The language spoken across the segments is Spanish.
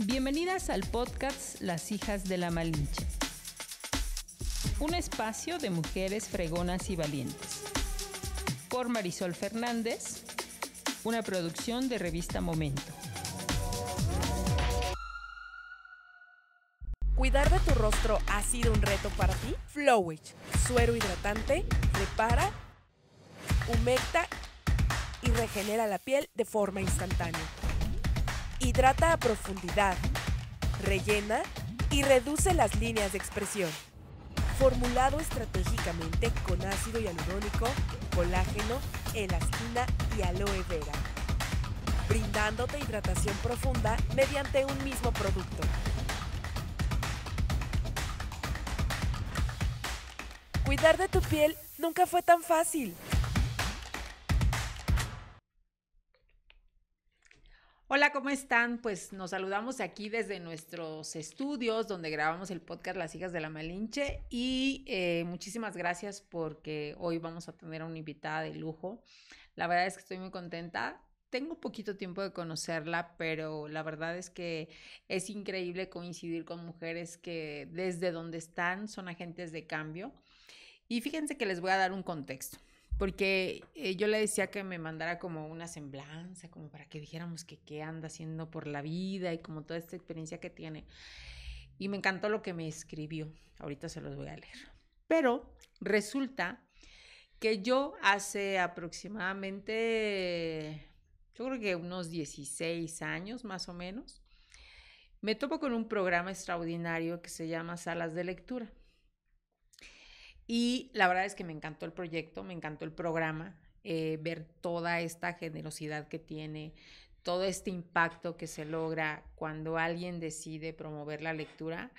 Bienvenidas al podcast Las Hijas de la Malinche. Un espacio de mujeres fregonas y valientes. Por Marisol Fernández, una producción de Revista Momento. ¿Cuidar de tu rostro ha sido un reto para ti? Flowage, suero hidratante, repara, humecta y regenera la piel de forma instantánea. Hidrata a profundidad, rellena y reduce las líneas de expresión. Formulado estratégicamente con ácido hialurónico, colágeno, elastina y aloe vera. Brindándote hidratación profunda mediante un mismo producto. Cuidar de tu piel nunca fue tan fácil. Hola, ¿cómo están? Pues nos saludamos aquí desde nuestros estudios donde grabamos el podcast Las Hijas de la Malinche y muchísimas gracias porque hoy vamos a tener a una invitada de lujo. La verdad es que estoy muy contenta. Tengo poquito tiempo de conocerla, pero la verdad es que es increíble coincidir con mujeres que desde donde están son agentes de cambio. Y fíjense que les voy a dar un contexto. Porque yo le decía que me mandara como una semblanza, como para que dijéramos que qué anda haciendo por la vida y como toda esta experiencia que tiene. Y me encantó lo que me escribió. Ahorita se los voy a leer. Pero resulta que yo hace aproximadamente, yo creo que unos 16 años más o menos, me topo con un programa extraordinario que se llama Salas de Lectura. Y la verdad es que me encantó el proyecto, me encantó el programa, ver toda esta generosidad que tiene, todo este impacto que se logra cuando alguien decide promover la lectura,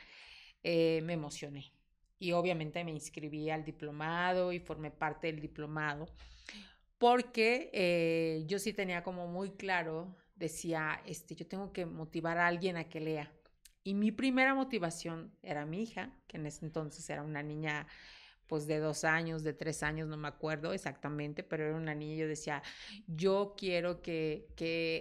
me emocioné. Y obviamente me inscribí al diplomado y formé parte del diplomado, porque yo sí tenía como muy claro, decía, yo tengo que motivar a alguien a que lea. Y mi primera motivación era mi hija, que en ese entonces era una niña pues de 2 años, de 3 años, no me acuerdo exactamente, pero era una niña y yo decía, yo quiero que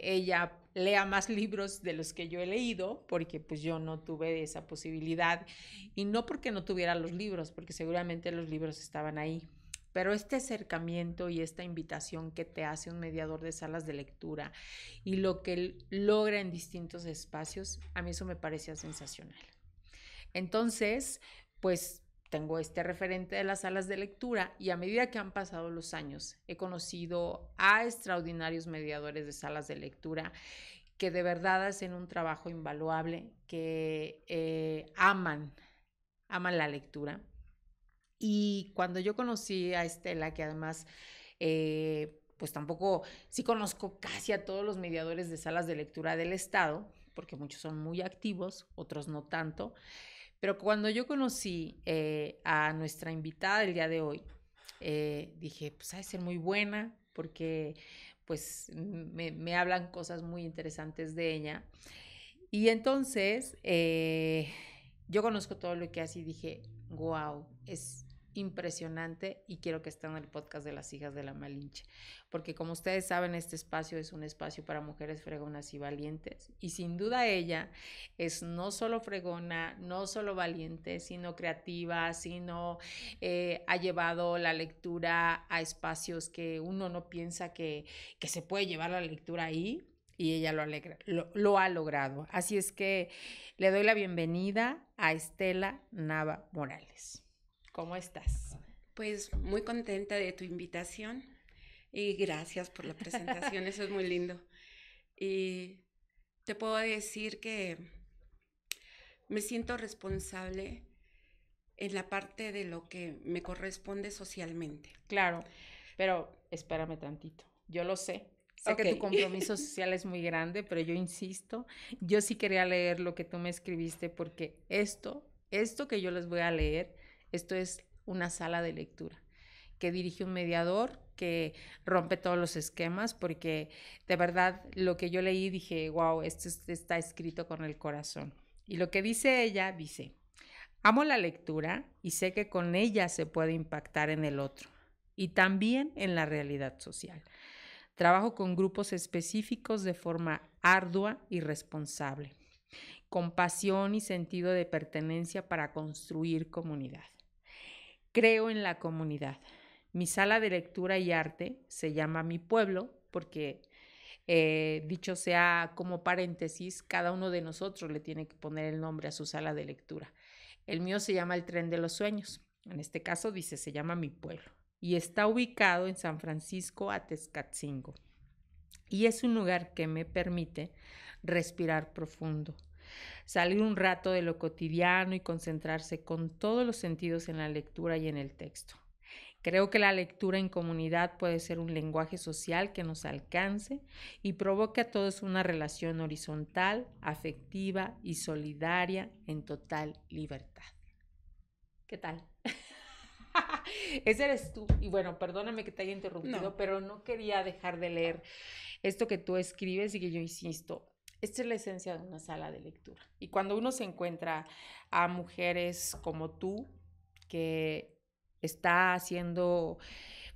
ella lea más libros de los que yo he leído, porque pues yo no tuve esa posibilidad, y no porque no tuviera los libros, porque seguramente los libros estaban ahí, pero este acercamiento y esta invitación que te hace un mediador de salas de lectura y lo que él logra en distintos espacios, a mí eso me parecía sensacional. Entonces, pues tengo este referente de las salas de lectura y a medida que han pasado los años he conocido a extraordinarios mediadores de salas de lectura que de verdad hacen un trabajo invaluable, que aman la lectura. Y cuando yo conocí a Estela, que además pues tampoco, sí conozco casi a todos los mediadores de salas de lectura del estado, porque muchos son muy activos, otros no tanto. Pero cuando yo conocí a nuestra invitada del día de hoy, dije, pues ha de ser muy buena, porque pues me hablan cosas muy interesantes de ella. Y entonces yo conozco todo lo que hace y dije, wow, es impresionante y quiero que esté en el podcast de Las Hijas de la Malinche, porque como ustedes saben, este espacio es un espacio para mujeres fregonas y valientes, y sin duda ella es no solo fregona, no solo valiente, sino creativa, sino ha llevado la lectura a espacios que uno no piensa que se puede llevar la lectura ahí, y ella lo ha logrado. Así es que le doy la bienvenida a Estela Nava Morales. ¿Cómo estás? Pues muy contenta de tu invitación y gracias por la presentación, eso es muy lindo. Y te puedo decir que me siento responsable en la parte de lo que me corresponde socialmente. Claro, pero espérame tantito, yo lo sé. Sé Okay. que tu compromiso social es muy grande, pero yo insisto, yo sí quería leer lo que tú me escribiste porque esto que yo les voy a leer, esto es una sala de lectura que dirige un mediador que rompe todos los esquemas, porque de verdad lo que yo leí dije, wow, esto está escrito con el corazón. Y lo que dice ella, dice, amo la lectura y sé que con ella se puede impactar en el otro y también en la realidad social. Trabajo con grupos específicos de forma ardua y responsable. compasión y sentido de pertenencia para construir comunidad. Creo en la comunidad. Mi sala de lectura y arte se llama Mi Pueblo porque, dicho sea como paréntesis, cada uno de nosotros le tiene que poner el nombre a su sala de lectura. El mío se llama El Tren de los Sueños. En este caso dice, se llama Mi Pueblo. Y está ubicado en San Francisco Atezcatzingo. Y es un lugar que me permite respirar profundo, salir un rato de lo cotidiano y concentrarse con todos los sentidos en la lectura y en el texto. Creo que la lectura en comunidad puede ser un lenguaje social que nos alcance y provoque a todos una relación horizontal, afectiva y solidaria en total libertad. ¿Qué tal? Ese eres tú. Y bueno, perdóname que te haya interrumpido, pero no quería dejar de leer esto que tú escribes y que yo insisto. Esta es la esencia de una sala de lectura. Y cuando uno se encuentra a mujeres como tú, que está haciendo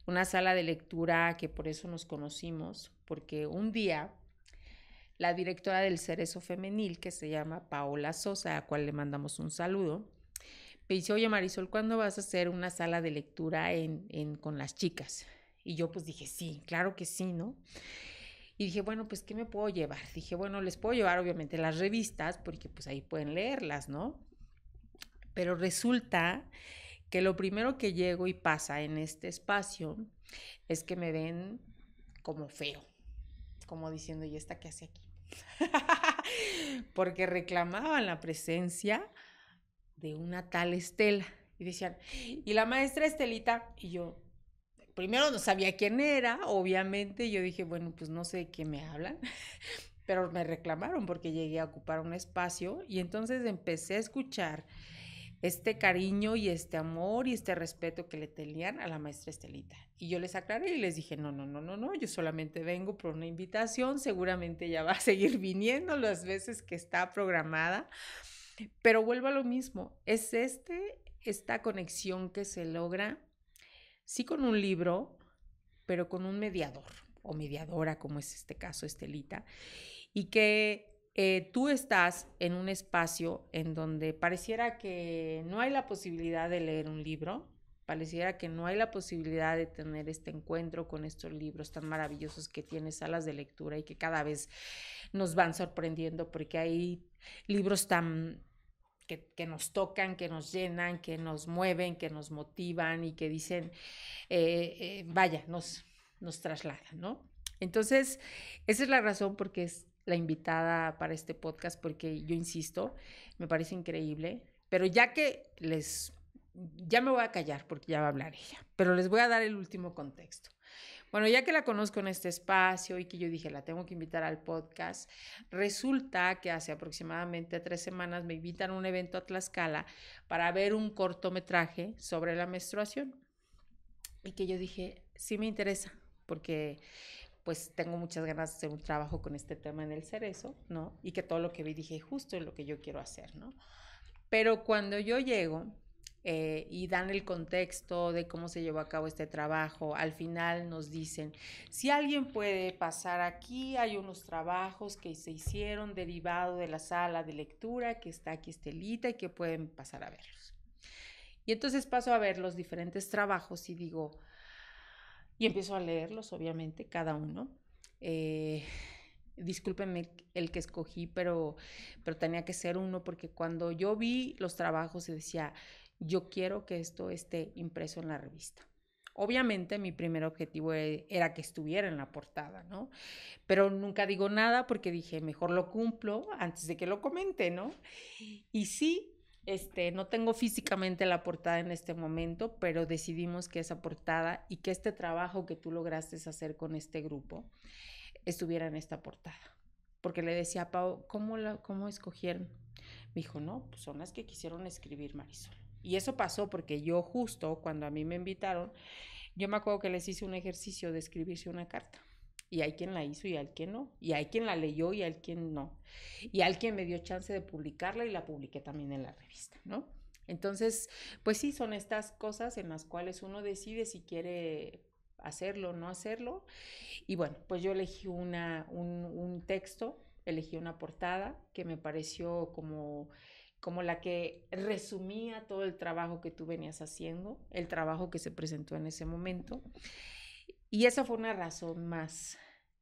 una sala de lectura, que por eso nos conocimos, porque un día la directora del Cerezo Femenil, que se llama Paola Sosa, a la cual le mandamos un saludo, me dice, oye Marisol, ¿cuándo vas a hacer una sala de lectura con las chicas? Y yo pues dije, sí, claro que sí, ¿no? Y dije, bueno, pues, ¿qué me puedo llevar? Dije, bueno, les puedo llevar obviamente las revistas, porque pues ahí pueden leerlas, ¿no? Pero resulta que lo primero que llego y pasa en este espacio es que me ven como feo, como diciendo, ¿y esta qué hace aquí? Porque reclamaban la presencia de una tal Estela. Y decían, ¿y la maestra Estelita? Y yo, primero no sabía quién era, obviamente. Yo dije, bueno, pues no sé de qué me hablan. Pero me reclamaron porque llegué a ocupar un espacio y entonces empecé a escuchar este cariño y este amor y este respeto que le tenían a la maestra Estelita. Y yo les aclaré y les dije, no, yo solamente vengo por una invitación, seguramente ella va a seguir viniendo las veces que está programada, pero vuelvo a lo mismo, es esta conexión que se logra, sí con un libro, pero con un mediador o mediadora, como es este caso, Estelita, y que tú estás en un espacio en donde pareciera que no hay la posibilidad de leer un libro, pareciera que no hay la posibilidad de tener este encuentro con estos libros tan maravillosos que tiene salas de lectura y que cada vez nos van sorprendiendo porque hay libros tan que nos tocan, que nos llenan, que nos mueven, que nos motivan y que dicen, vaya, nos trasladan, ¿no? Entonces, esa es la razón porque es la invitada para este podcast, porque yo insisto, me parece increíble, pero ya me voy a callar porque ya va a hablar ella, pero les voy a dar el último contexto. Bueno, ya que la conozco en este espacio y que yo dije, la tengo que invitar al podcast, resulta que hace aproximadamente 3 semanas me invitan a un evento a Tlaxcala para ver un cortometraje sobre la menstruación. Y que yo dije, sí me interesa, porque pues tengo muchas ganas de hacer un trabajo con este tema en el Cerezo, ¿no? Y que todo lo que vi dije, justo es lo que yo quiero hacer, ¿no? Pero cuando yo llego y dan el contexto de cómo se llevó a cabo este trabajo, al final nos dicen, si alguien puede pasar aquí, hay unos trabajos que se hicieron derivado de la sala de lectura, que está aquí Estelita y que pueden pasar a verlos. Y entonces paso a ver los diferentes trabajos y digo, y empiezo a leerlos, obviamente, cada uno. Discúlpenme el que escogí, pero tenía que ser uno, porque cuando yo vi los trabajos y decía, yo quiero que esto esté impreso en la revista. Obviamente mi primer objetivo era que estuviera en la portada, ¿no? Pero nunca digo nada porque dije, mejor lo cumplo antes de que lo comente, ¿no? Y sí, no tengo físicamente la portada en este momento, pero decidimos que esa portada y que este trabajo que tú lograste hacer con este grupo estuviera en esta portada. Porque le decía a Pau, ¿cómo escogieron? Me dijo, no, pues son las que quisieron escribir, Marisol. Y eso pasó porque yo justo cuando a mí me invitaron, yo me acuerdo que les hice un ejercicio de escribirse una carta. Y hay quien la hizo y hay quien no. Y hay quien la leyó y hay quien no. Y hay quien me dio chance de publicarla y la publiqué también en la revista, ¿no? Entonces, pues sí, son estas cosas en las cuales uno decide si quiere hacerlo o no hacerlo. Y bueno, pues yo elegí un texto elegí una portada que me pareció como la que resumía todo el trabajo que tú venías haciendo, el trabajo que se presentó en ese momento. Y esa fue una razón más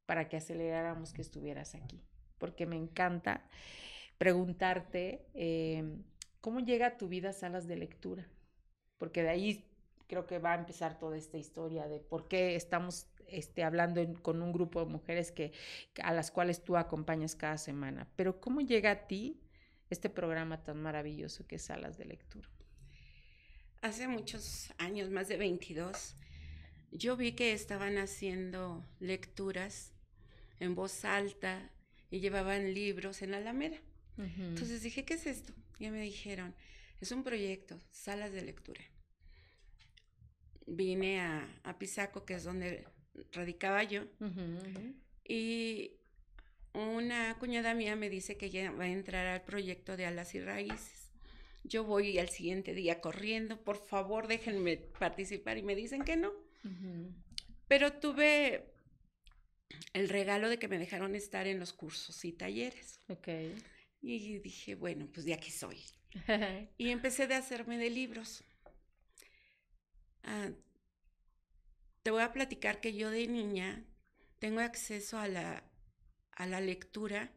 para que aceleráramos que estuvieras aquí, porque me encanta preguntarte cómo llega a tu vida salas de lectura, porque de ahí creo que va a empezar toda esta historia de por qué estamos hablando con un grupo de mujeres a las cuales tú acompañas cada semana. Pero ¿cómo llega a ti este programa tan maravilloso que es Salas de Lectura? Hace muchos años, más de 22, yo vi que estaban haciendo lecturas en voz alta y llevaban libros en la Alameda. Entonces dije, ¿qué es esto? Ya me dijeron, es un proyecto, Salas de Lectura. Vine a Pisaco, que es donde radicaba yo, y una cuñada mía me dice que ella va a entrar al proyecto de Alas y Raíces. Yo voy al siguiente día corriendo, por favor déjenme participar, y me dicen que no. Pero tuve el regalo de que me dejaron estar en los cursos y talleres. Okay. Y dije, bueno, pues de aquí soy. Y empecé a hacerme de libros. Te voy a platicar que yo de niña tengo acceso a la lectura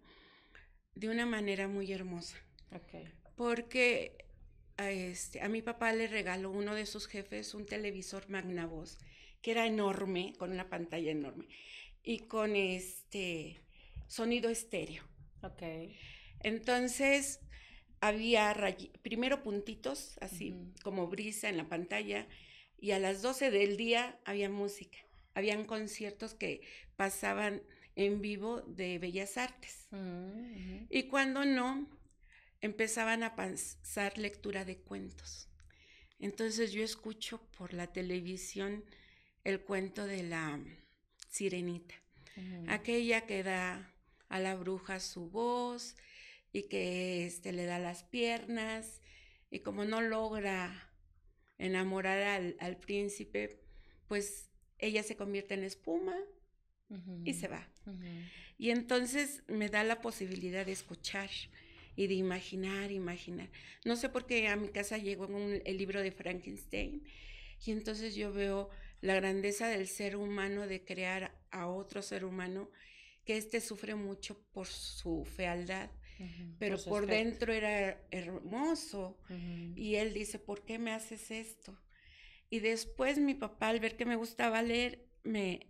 de una manera muy hermosa. Okay. Porque a mi papá le regaló uno de sus jefes un televisor Magnavox, que era enorme, con una pantalla enorme, y con sonido estéreo. Okay. Entonces había primero puntitos, así como brisa en la pantalla, y a las 12 del día había música. Habían conciertos que pasaban en vivo de Bellas Artes. Y cuando no, empezaban a pasar lectura de cuentos. Entonces yo escucho por la televisión el cuento de la Sirenita, aquella que da a la bruja su voz y que le da las piernas, y como no logra enamorar al príncipe, pues ella se convierte en espuma y se va. Y entonces me da la posibilidad de escuchar y de imaginar. No sé por qué a mi casa llegó el libro de Frankenstein, y entonces yo veo la grandeza del ser humano de crear a otro ser humano, que sufre mucho por su fealdad, pero por dentro era hermoso. Y él dice, ¿por qué me haces esto? Y después mi papá, al ver que me gustaba leer, me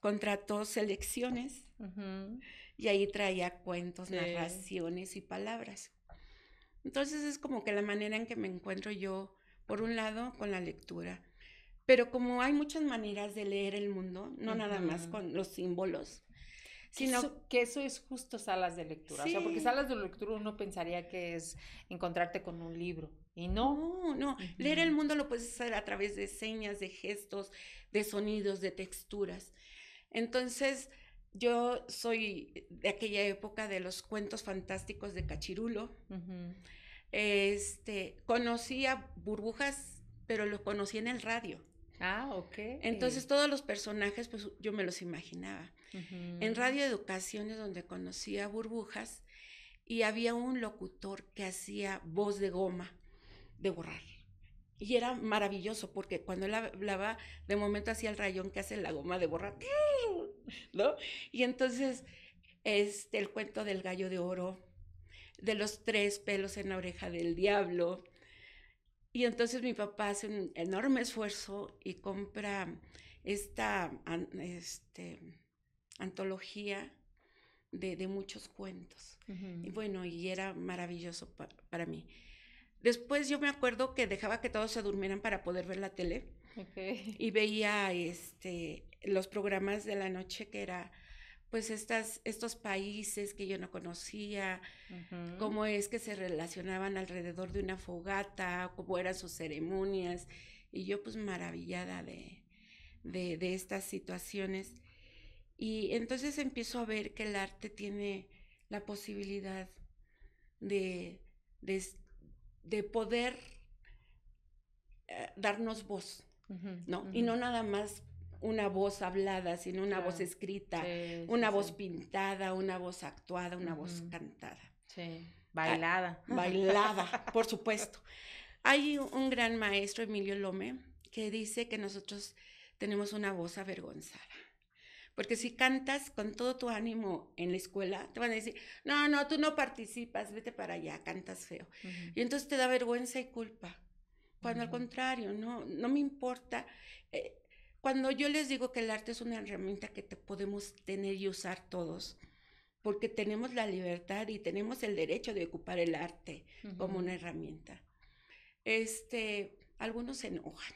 contrató selecciones, y ahí traía cuentos, narraciones y palabras. Entonces es como que la manera en que me encuentro yo, por un lado, con la lectura. Pero como hay muchas maneras de leer el mundo, no nada más con los símbolos, sino que eso es justo salas de lectura. Sí. O sea, porque salas de lectura uno pensaría que es encontrarte con un libro, y no. No. Leer el mundo lo puedes hacer a través de señas, de gestos, de sonidos, de texturas. Entonces, yo soy de aquella época de los cuentos fantásticos de Cachirulo. Conocí a Burbujas, pero lo conocí en el radio. Ah, ok. Entonces todos los personajes, pues yo me los imaginaba. En Radio Educación es donde conocí a Burbujas, y había un locutor que hacía voz de goma, de borrar. Y era maravilloso, porque cuando él hablaba, de momento hacía el rayón que hace la goma de borrar, ¿no? Y entonces, el cuento del gallo de oro, de los 3 pelos en la oreja del diablo. Y entonces mi papá hace un enorme esfuerzo y compra esta antología de muchos cuentos. Y bueno, y era maravilloso para mí. Después yo me acuerdo que dejaba que todos se durmieran para poder ver la tele. Okay. Y veía los programas de la noche, que era pues estos países que yo no conocía, cómo es que se relacionaban alrededor de una fogata, cómo eran sus ceremonias, y yo pues maravillada de estas situaciones. Y entonces empiezo a ver que el arte tiene la posibilidad de poder darnos voz, ¿no? Y no nada más una voz hablada, sino una voz escrita, una voz pintada, una voz actuada, una voz cantada. Sí, bailada. Bailada, por supuesto. Hay un gran maestro, Emilio Lome, que dice que nosotros tenemos una voz avergonzada. Porque si cantas con todo tu ánimo en la escuela, te van a decir, no, tú no participas, vete para allá, cantas feo. Y entonces te da vergüenza y culpa. Cuando al contrario, no me importa. Cuando yo les digo que el arte es una herramienta que te podemos tener y usar todos, porque tenemos la libertad y tenemos el derecho de ocupar el arte como una herramienta. Algunos se enojan.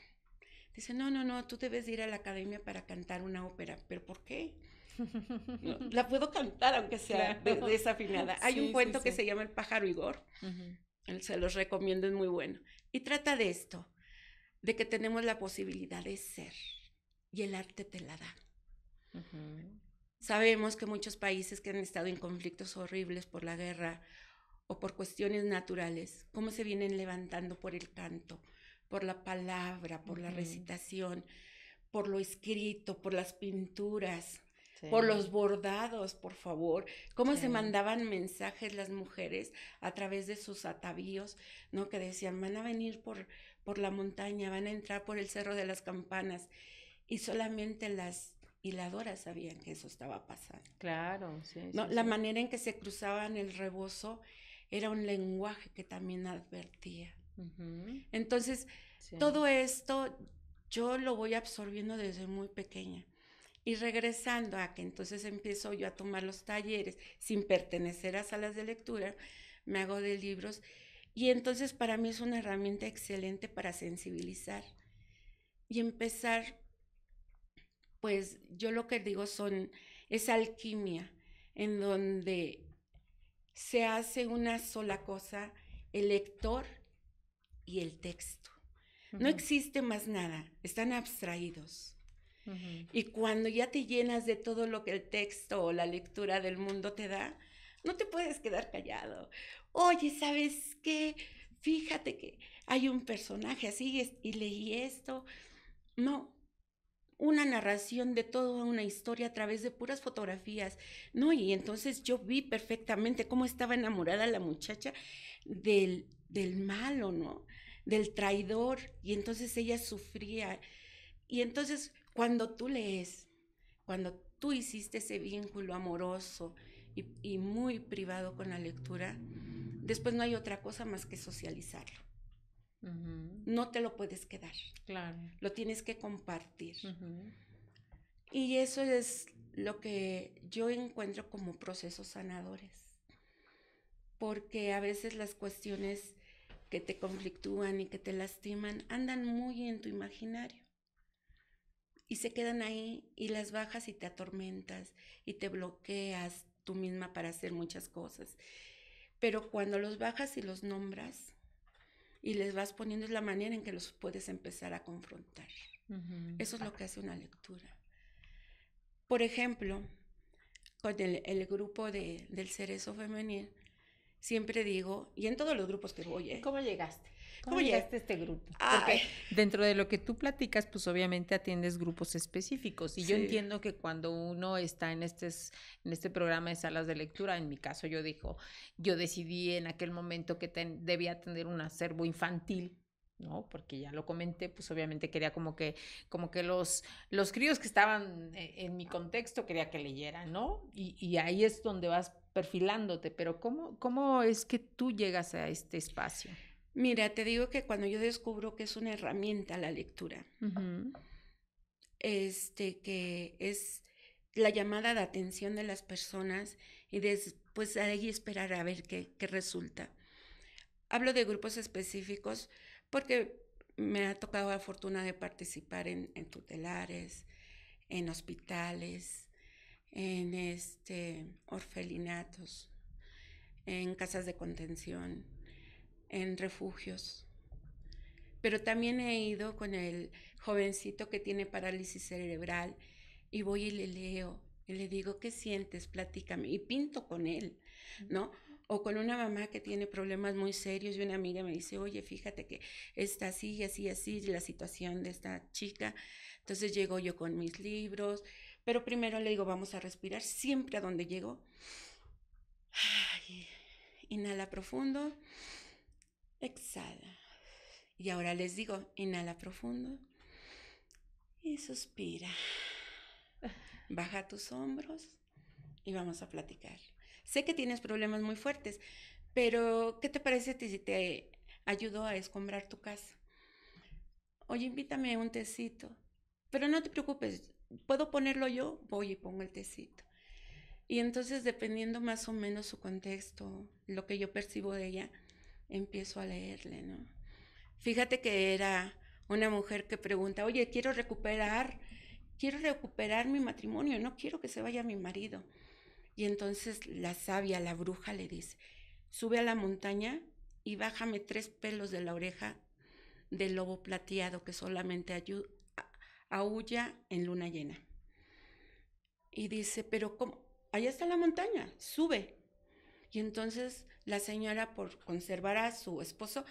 Dicen, no, tú debes ir a la academia para cantar una ópera. ¿Pero por qué? No, la puedo cantar aunque sea desafinada. Hay un cuento que se llama El pájaro Igor. Se los recomiendo, es muy bueno. Y trata de esto, de que tenemos la posibilidad de ser. Y el arte te la da. Sabemos que muchos países que han estado en conflictos horribles por la guerra o por cuestiones naturales, cómo se vienen levantando por el canto, por la palabra, por la recitación, por lo escrito, por las pinturas, por los bordados, por favor. Cómo se mandaban mensajes las mujeres a través de sus atavíos, ¿no? Que decían, van a venir por la montaña, van a entrar por el Cerro de las Campanas. Y solamente las hiladoras sabían que eso estaba pasando. Claro, sí. ¿No? La manera en que se cruzaban el rebozo era un lenguaje que también advertía. Entonces, todo esto yo lo voy absorbiendo desde muy pequeña. Y regresando a que entonces empiezo yo a tomar los talleres sin pertenecer a salas de lectura, me hago de libros. Y entonces para mí es una herramienta excelente para sensibilizar y empezar, pues yo lo que digo es alquimia, en donde se hace una sola cosa, el lector y el texto. No existe más nada, están abstraídos. Y cuando ya te llenas de todo lo que el texto o la lectura del mundo te da, no te puedes quedar callado. Oye, ¿sabes qué? Fíjate que hay un personaje así y leí esto. No, una narración de toda una historia a través de puras fotografías, ¿no? Y entonces yo vi perfectamente cómo estaba enamorada la muchacha del malo, ¿no? Del traidor, y entonces ella sufría. Y entonces cuando tú lees, cuando tú hiciste ese vínculo amoroso y muy privado con la lectura, después no hay otra cosa más que socializarlo. No te lo puedes quedar. Claro. Lo tienes que compartir. Y eso es lo que yo encuentro como procesos sanadores. Porque a veces las cuestiones que te conflictúan y que te lastiman andan muy en tu imaginario. Y se quedan ahí y las bajas y te atormentas y te bloqueas tú misma para hacer muchas cosas. Pero cuando los bajas y los nombras y les vas poniendo, es la manera en que los puedes empezar a confrontar. Eso es lo que hace una lectura. Por ejemplo, con el grupo del Cerezo Femenil, siempre digo, y en todos los grupos que voy, ¿Cómo llegaste? ¿Cómo llegaste a este grupo? Ay. Porque dentro de lo que tú platicas, pues obviamente atiendes grupos específicos. Y yo entiendo que cuando uno está en este programa de salas de lectura, en mi caso yo decidí en aquel momento que debía tener un acervo infantil, ¿no? Porque ya lo comenté, pues obviamente quería como que los críos que estaban en mi contexto quería que leyeran, ¿no? Y ahí es donde vas perfilándote. Pero ¿cómo es que tú llegas a este espacio? Mira, te digo que cuando yo descubro que es una herramienta la lectura, que es la llamada de atención de las personas y después ahí esperar a ver qué resulta. Hablo de grupos específicos porque me ha tocado la fortuna de participar en tutelares, en hospitales, en orfelinatos, en casas de contención, en refugios. Pero también he ido con el jovencito que tiene parálisis cerebral y voy y le leo y le digo, ¿qué sientes? Platícame. Y pinto con él, ¿no? O con una mamá que tiene problemas muy serios y una amiga me dice, oye, fíjate que está así, así, así, la situación de esta chica, Entonces llego yo con mis libros, pero primero le digo, vamos a respirar. Siempre a donde llego, ay, inhala profundo, exhala. Y ahora les digo, inhala profundo y suspira. Baja tus hombros y vamos a platicar. Sé que tienes problemas muy fuertes, pero ¿qué te parece si te ayudo a escombrar tu casa? Oye, invítame un tecito. Pero no te preocupes, ¿puedo ponerlo yo? Voy y pongo el tecito. Y entonces, dependiendo más o menos su contexto, lo que yo percibo de ella, empiezo a leerle, ¿no? Fíjate que era una mujer que pregunta, oye, quiero recuperar mi matrimonio, no quiero que se vaya mi marido. Y entonces la sabia, la bruja, le dice, sube a la montaña y bájame 3 pelos de la oreja del lobo plateado que solamente aúlla en luna llena. Y dice, pero ¿cómo? Allá está la montaña, sube. Y entonces la señora, por conservar a su esposo,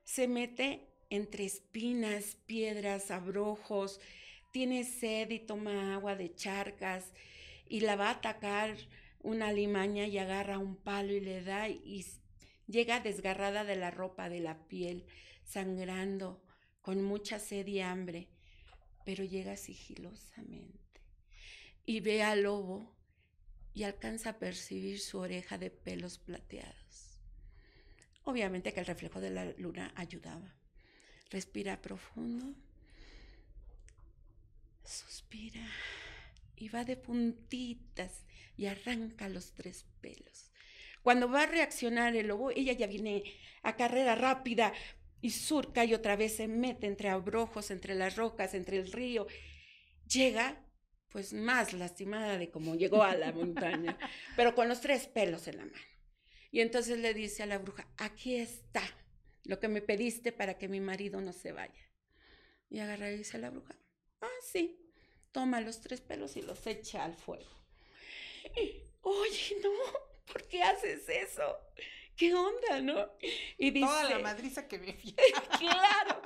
se mete entre espinas, piedras, abrojos, tiene sed y toma agua de charcas, y la va a atacar una alimaña y agarra un palo y le da, y llega desgarrada de la ropa, de la piel, sangrando, con mucha sed y hambre, pero llega sigilosamente y ve al lobo y alcanza a percibir su oreja de pelos plateados. Obviamente que el reflejo de la luna ayudaba. Respira profundo, suspira y va de puntitas y arranca los 3 pelos. Cuando va a reaccionar el lobo, ella ya viene a carrera rápida y surca y otra vez se mete entre abrojos, entre las rocas, entre el río. Llega pues más lastimada de cómo llegó a la montaña, pero con los 3 pelos en la mano. Y entonces le dice a la bruja, aquí está lo que me pediste para que mi marido no se vaya. Y agarra y dice la bruja, sí, toma los 3 pelos y los echa al fuego. Oye, no, ¿por qué haces eso? ¿Qué onda, no? Y dice, toda la madriza que me fui. claro.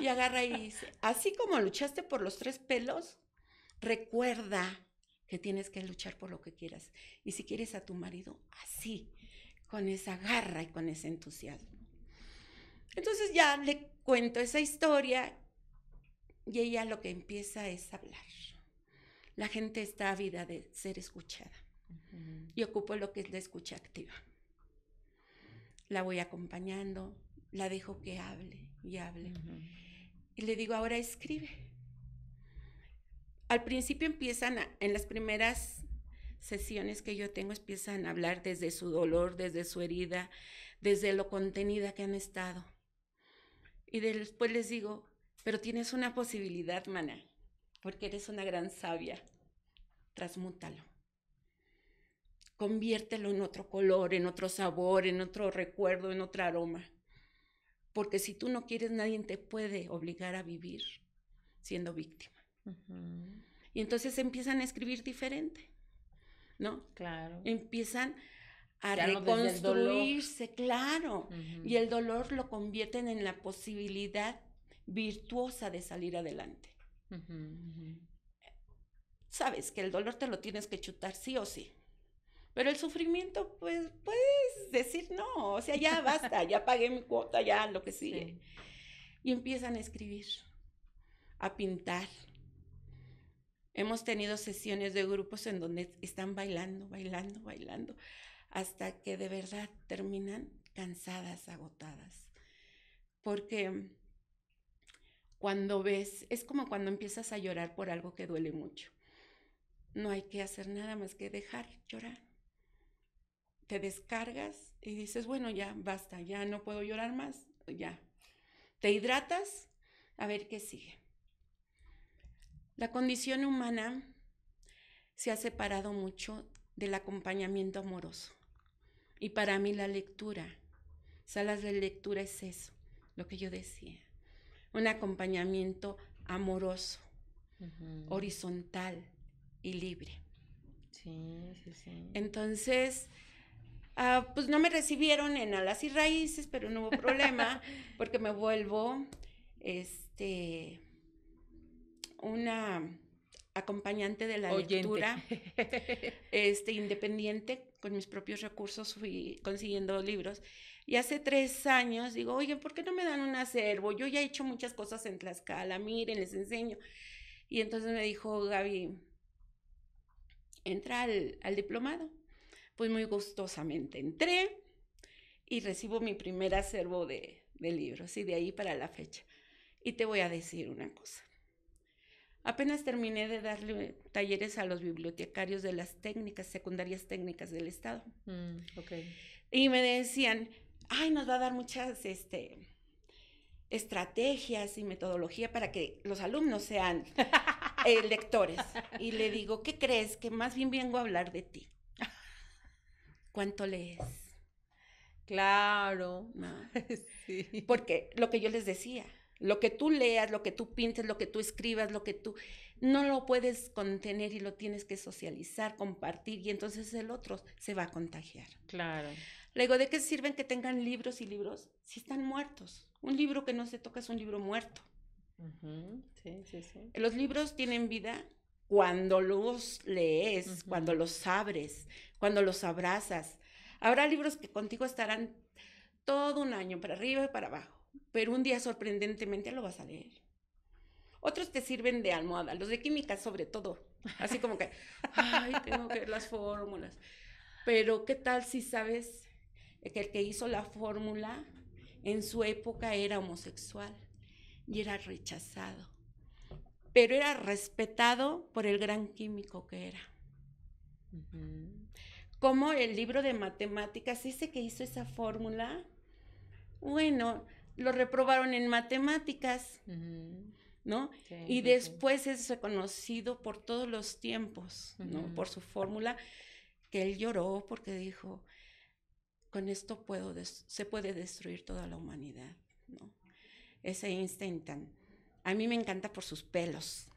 Y agarra y dice, así como luchaste por los 3 pelos, recuerda que tienes que luchar por lo que quieras. Y si quieres a tu marido, así, con esa garra y con ese entusiasmo. Entonces ya le cuento esa historia y ella lo que empieza es hablar. La gente está ávida de ser escuchada. Uh-huh. Y ocupo lo que es la escucha activa. La voy acompañando, la dejo que hable y hable. Uh-huh. Y le digo, ahora escribe. Al principio empiezan, en las primeras sesiones que yo tengo, empiezan a hablar desde su dolor, desde su herida, desde lo contenida que han estado. Y después les digo, pero tienes una posibilidad, mana, porque eres una gran sabia. Transmútalo. Conviértelo en otro color, en otro sabor, en otro recuerdo, en otro aroma. Porque si tú no quieres, nadie te puede obligar a vivir siendo víctima. Uh-huh. Y entonces empiezan a escribir diferente, ¿no? Claro. Empiezan a reconstruirse, claro. Uh-huh. Y el dolor lo convierten en la posibilidad virtuosa de salir adelante. Uh-huh. Uh-huh. Sabes que el dolor te lo tienes que chutar sí o sí. Pero el sufrimiento, pues, puedes decir no, o sea, ya basta, ya pagué mi cuota, ya lo que sigue. Sí. Y empiezan a escribir, a pintar. Hemos tenido sesiones de grupos en donde están bailando, hasta que de verdad terminan cansadas, agotadas. Porque cuando ves, es como cuando empiezas a llorar por algo que duele mucho. No hay que hacer nada más que dejar llorar. Te descargas y dices, bueno, ya basta, ya no puedo llorar más, ya. Te hidratas, a ver qué sigue. La condición humana se ha separado mucho del acompañamiento amoroso. Y para mí la lectura, salas de lectura es eso, lo que yo decía. Un acompañamiento amoroso, uh-huh. Horizontal y libre. Sí, sí, sí. Entonces, pues no me recibieron en Alas y Raíces, pero no hubo problema, porque me vuelvo una acompañante de la Oyente. lectura, independiente, con mis propios recursos fui consiguiendo libros. Y hace 3 años digo, oye, ¿por qué no me dan un acervo? Yo ya he hecho muchas cosas en Tlaxcala, miren, les enseño. Y entonces me dijo Gaby, entra al diplomado. Pues muy gustosamente entré y recibo mi primer acervo de libros, y de ahí para la fecha. Y te voy a decir una cosa. Apenas terminé de darle talleres a los bibliotecarios de las secundarias técnicas del Estado. Okay. Y me decían, ay, nos va a dar muchas estrategias y metodología para que los alumnos sean lectores. Y le digo, ¿qué crees? Que más bien vengo a hablar de ti. ¿Cuánto lees? Claro. ¿No? Sí. Porque lo que yo les decía, lo que tú leas, lo que tú pintes, lo que tú escribas, lo que tú... no lo puedes contener y lo tienes que socializar, compartir, y entonces el otro se va a contagiar. Claro. Le digo, ¿de qué sirven que tengan libros y libros si están muertos? Un libro que no se toca es un libro muerto. Sí, sí, sí. Los libros tienen vida cuando los lees, cuando los abres, cuando los abrazas. Habrá libros que contigo estarán todo un año, para arriba y para abajo, pero un día sorprendentemente lo vas a leer. Otros te sirven de almohada, los de química sobre todo, así como que, ay, tengo que ver las fórmulas. Pero ¿qué tal si sabes que el que hizo la fórmula en su época era homosexual y era rechazado, pero era respetado por el gran químico que era? Como el libro de matemáticas, ese que hizo esa fórmula, bueno, lo reprobaron en matemáticas, ¿no? Sí, y después es reconocido por todos los tiempos, ¿no? Por su fórmula, que él lloró porque dijo, con esto se puede destruir toda la humanidad, ¿no? Ese Einstein a mí me encanta por sus pelos,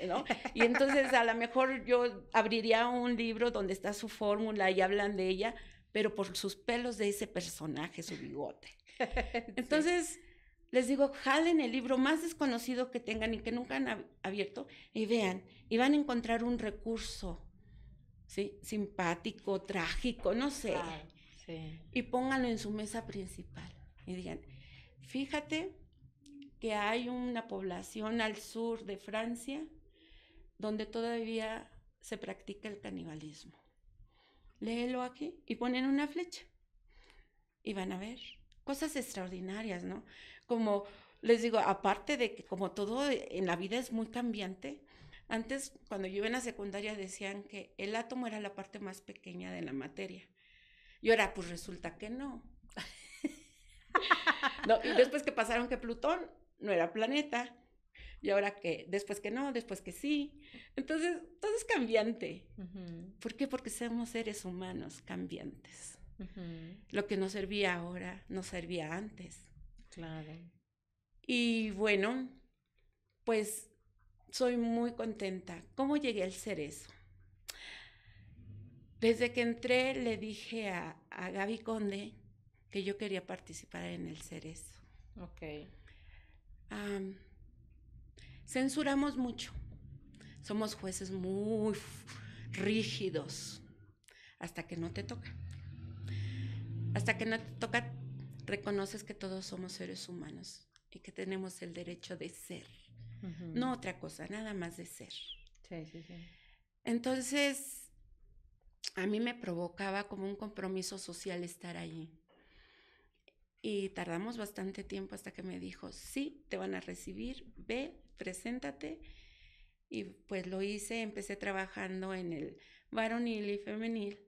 ¿no? Y entonces a lo mejor yo abriría un libro donde está su fórmula y hablan de ella, pero por sus pelos de ese personaje, su bigote. Entonces, sí, les digo, jalen el libro más desconocido que tengan y que nunca han abierto y vean, y van a encontrar un recurso, ¿sí? Simpático, trágico, no sé. Claro, sí. Y pónganlo en su mesa principal y digan, fíjate que hay una población al sur de Francia donde todavía se practica el canibalismo. Léelo aquí y ponen una flecha y van a ver cosas extraordinarias, ¿no? Como les digo, aparte de que como todo en la vida es muy cambiante, antes cuando yo iba en la secundaria decían que el átomo era la parte más pequeña de la materia. Y ahora pues resulta que no. No, y después que pasaron que Plutón no era planeta, y ahora que después que no, después que sí. Entonces, todo es cambiante. ¿Por qué? Porque somos seres humanos cambiantes. Lo que nos servía ahora, no servía antes. Claro. Y bueno, pues soy muy contenta. ¿Cómo llegué al Cerezo? Desde que entré le dije a Gaby Conde que yo quería participar en el Cerezo. Ok. Censuramos mucho. Somos jueces muy rígidos. Hasta que no te toca. Hasta que no te toca, reconoces que todos somos seres humanos y que tenemos el derecho de ser. No otra cosa, nada más de ser. Sí, sí, sí. Entonces, a mí me provocaba como un compromiso social estar allí. Y tardamos bastante tiempo hasta que me dijo, sí, te van a recibir, ve, preséntate. Y pues lo hice, empecé trabajando en el varonil y femenil.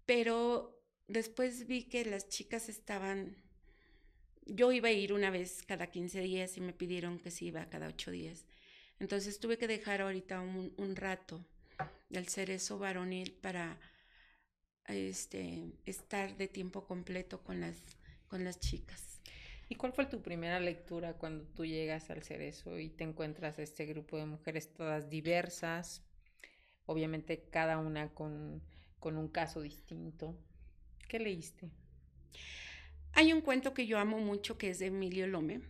Pero después vi que las chicas yo iba a ir una vez cada 15 días y me pidieron que sí iba cada 8 días. Entonces tuve que dejar ahorita un rato del Cerezo varonil para estar de tiempo completo con las chicas. ¿Y cuál fue tu primera lectura cuando tú llegas al Cerezo y te encuentras este grupo de mujeres todas diversas? Obviamente cada una con un caso distinto. ¿Qué leíste? Hay un cuento que yo amo mucho que es de Emilio Lome,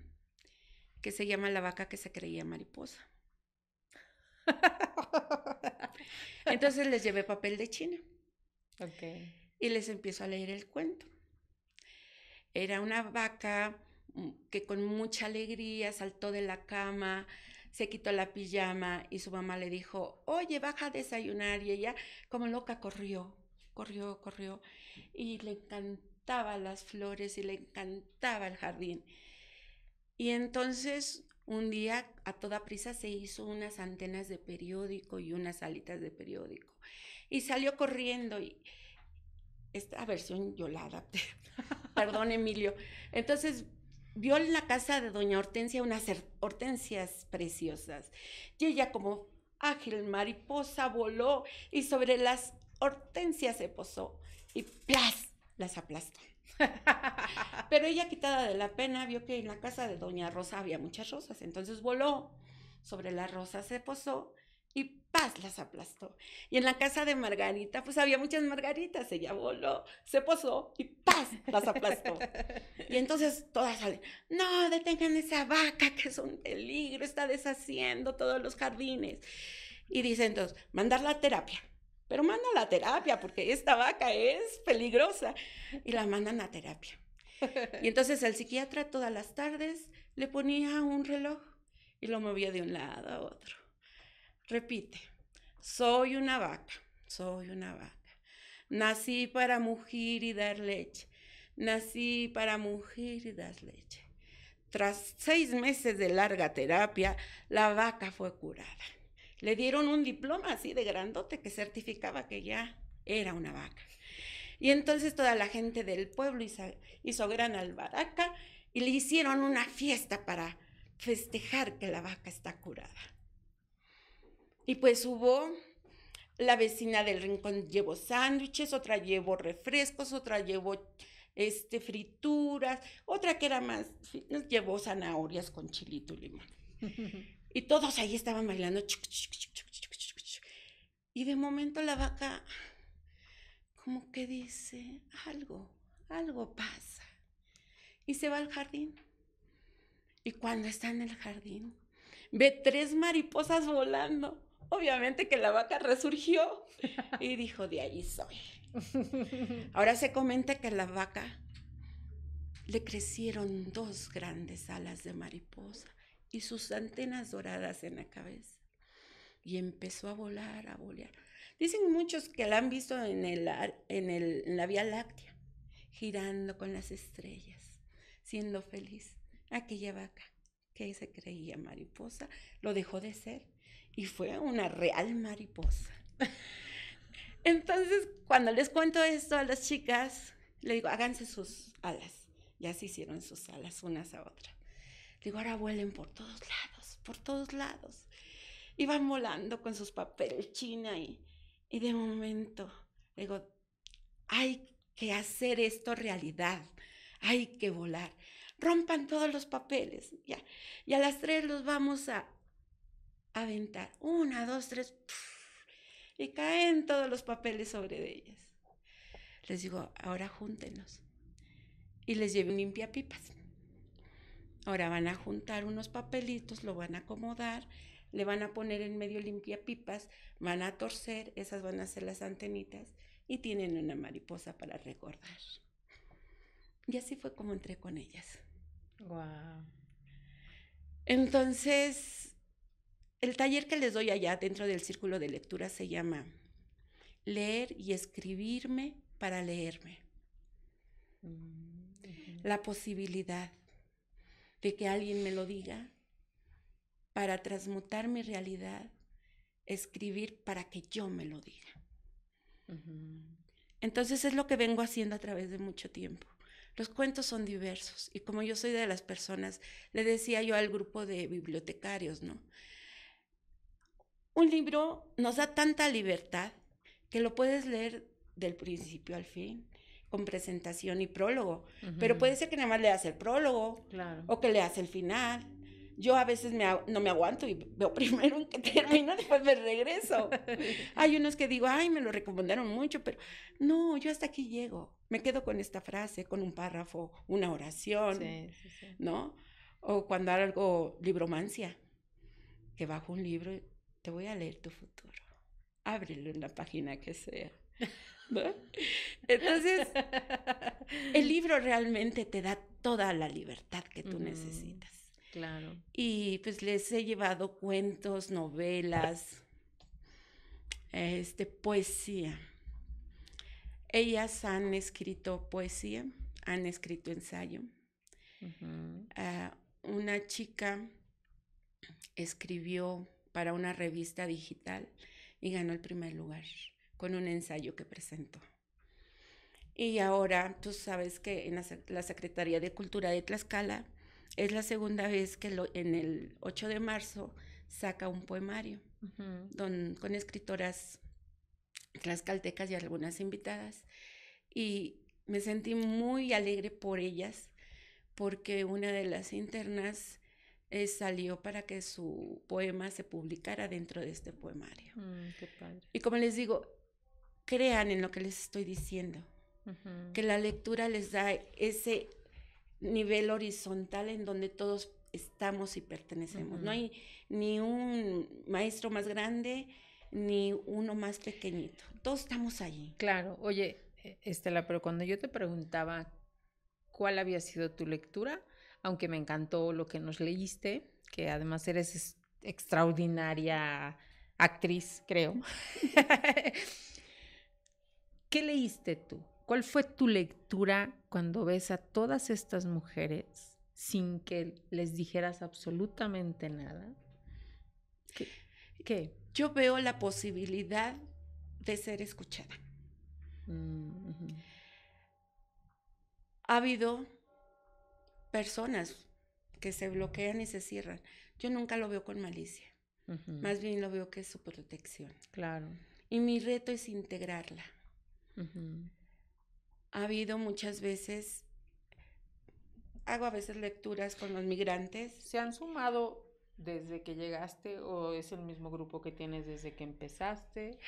que se llama La vaca que se creía mariposa. Entonces les llevé papel de China. Ok. Y les empiezo a leer el cuento. Era una vaca que con mucha alegría saltó de la cama, se quitó la pijama y su mamá le dijo, oye, baja a desayunar. Y ella, como loca, corrió. Y le encantaban las flores y le encantaba el jardín. Y entonces un día a toda prisa se hizo unas antenas de periódico y unas alitas de periódico. Y salió corriendo y esta versión Yolanda, perdón Emilio. Entonces vio en la casa de doña Hortensia unas hortensias preciosas. Y ella como ágil mariposa voló y sobre las hortensias se posó y ¡plas! Las aplastó. Pero ella, quitada de la pena, vio que en la casa de doña Rosa había muchas rosas, entonces voló sobre las rosas, se posó y ¡paz! Las aplastó. Y en la casa de Margarita, pues había muchas margaritas, ella voló, se posó y ¡paz! Las aplastó. Y entonces todas salen, no, detengan esa vaca que es un peligro, está deshaciendo todos los jardines. Y dicen entonces, mandarla a terapia. Pero mandan a terapia porque esta vaca es peligrosa. Y la mandan a terapia. Y entonces el psiquiatra todas las tardes le ponía un reloj y lo movía de un lado a otro. Repite, soy una vaca. Nací para mugir y dar leche. Nací para mugir y dar leche. Tras 6 meses de larga terapia, la vaca fue curada. Le dieron un diploma así de grandote que certificaba que ya era una vaca. Y entonces toda la gente del pueblo hizo gran albaraca y le hicieron una fiesta para festejar que la vaca está curada. Y pues hubo, la vecina del rincón llevó sándwiches, otra llevó refrescos, otra llevó frituras, otra que era más fitness, llevó zanahorias con chilito y limón. Y todos ahí estaban bailando. Y de momento la vaca como que dice, algo pasa. Y se va al jardín. Y cuando está en el jardín, ve 3 mariposas volando. Obviamente que la vaca resurgió y dijo, de allí soy. Ahora se comenta que a la vaca le crecieron 2 grandes alas de mariposa y sus antenas doradas en la cabeza. Y empezó a volar, a volar. Dicen muchos que la han visto en la Vía Láctea, girando con las estrellas, siendo feliz. Aquella vaca que se creía mariposa, lo dejó de ser y fue una real mariposa. Entonces, cuando les cuento esto a las chicas, le digo, háganse sus alas. Ya se hicieron sus alas unas a otras. Digo, ahora vuelen por todos lados. Y van volando con sus papeles China y de momento, digo, hay que hacer esto realidad, hay que volar. Rompan todos los papeles, ya. Y a las 3 los vamos a aventar. 1, 2, 3, y caen todos los papeles sobre ellas. Les digo, ahora júntenlos. Y les llevo un limpiapipas. Ahora van a juntar unos papelitos, lo van a acomodar, le van a poner en medio limpiapipas, van a torcer, esas van a ser las antenitas y tienen una mariposa para recordar. Y así fue como entré con ellas. Wow. Entonces, el taller que les doy allá dentro del círculo de lectura se llama Leer y escribirme para leerme. La posibilidad de que alguien me lo diga para transmutar mi realidad, escribir para que yo me lo diga. Entonces es lo que vengo haciendo a través de mucho tiempo. Los cuentos son diversos y como yo soy de las personas, le decía yo al grupo de bibliotecarios, ¿no? Un libro nos da tanta libertad que lo puedes leer del principio al fin, con presentación y prólogo, pero puede ser que nada más leas el prólogo, claro, o que leas el final. Yo a veces no me aguanto y veo primero en que termino, después me regreso. Hay unos que digo, ay, me lo recomendaron mucho, pero no, yo hasta aquí llego. Me quedo con esta frase, con un párrafo, una oración, sí. ¿no? O cuando hago libromancia, que bajo un libro, te voy a leer tu futuro. Ábrelo en la página que sea, ¿no? Entonces, el libro realmente te da toda la libertad que tú necesitas. Claro. Y pues les he llevado cuentos, novelas, poesía. Ellas han escrito poesía, han escrito ensayo. Una chica escribió para una revista digital y ganó el primer lugar con un ensayo que presentó. Y ahora tú sabes que en la Secretaría de Cultura de Tlaxcala es la segunda vez que en el 8 de marzo saca un poemario con escritoras tlaxcaltecas y algunas invitadas. Y me sentí muy alegre por ellas, porque una de las internas salió para que su poema se publicara dentro de este poemario. Qué padre. Y como les digo, crean en lo que les estoy diciendo, que la lectura les da ese nivel horizontal en donde todos estamos y pertenecemos. No hay ni un maestro más grande ni uno más pequeñito. Todos estamos allí. Claro. Oye, Estela, pero cuando yo te preguntaba cuál había sido tu lectura, aunque me encantó lo que nos leíste, que además eres extraordinaria actriz, creo. ¿Qué leíste tú? ¿Cuál fue tu lectura cuando ves a todas estas mujeres sin que les dijeras absolutamente nada? ¿Qué? Yo veo la posibilidad de ser escuchada. Ha habido personas que se bloquean y se cierran. Yo nunca lo veo con malicia. Más bien lo veo que es su protección. Claro. Y mi reto es integrarla. Ha habido muchas veces, hago a veces lecturas con los migrantes. ¿Se han sumado desde que llegaste o es el mismo grupo que tienes desde que empezaste?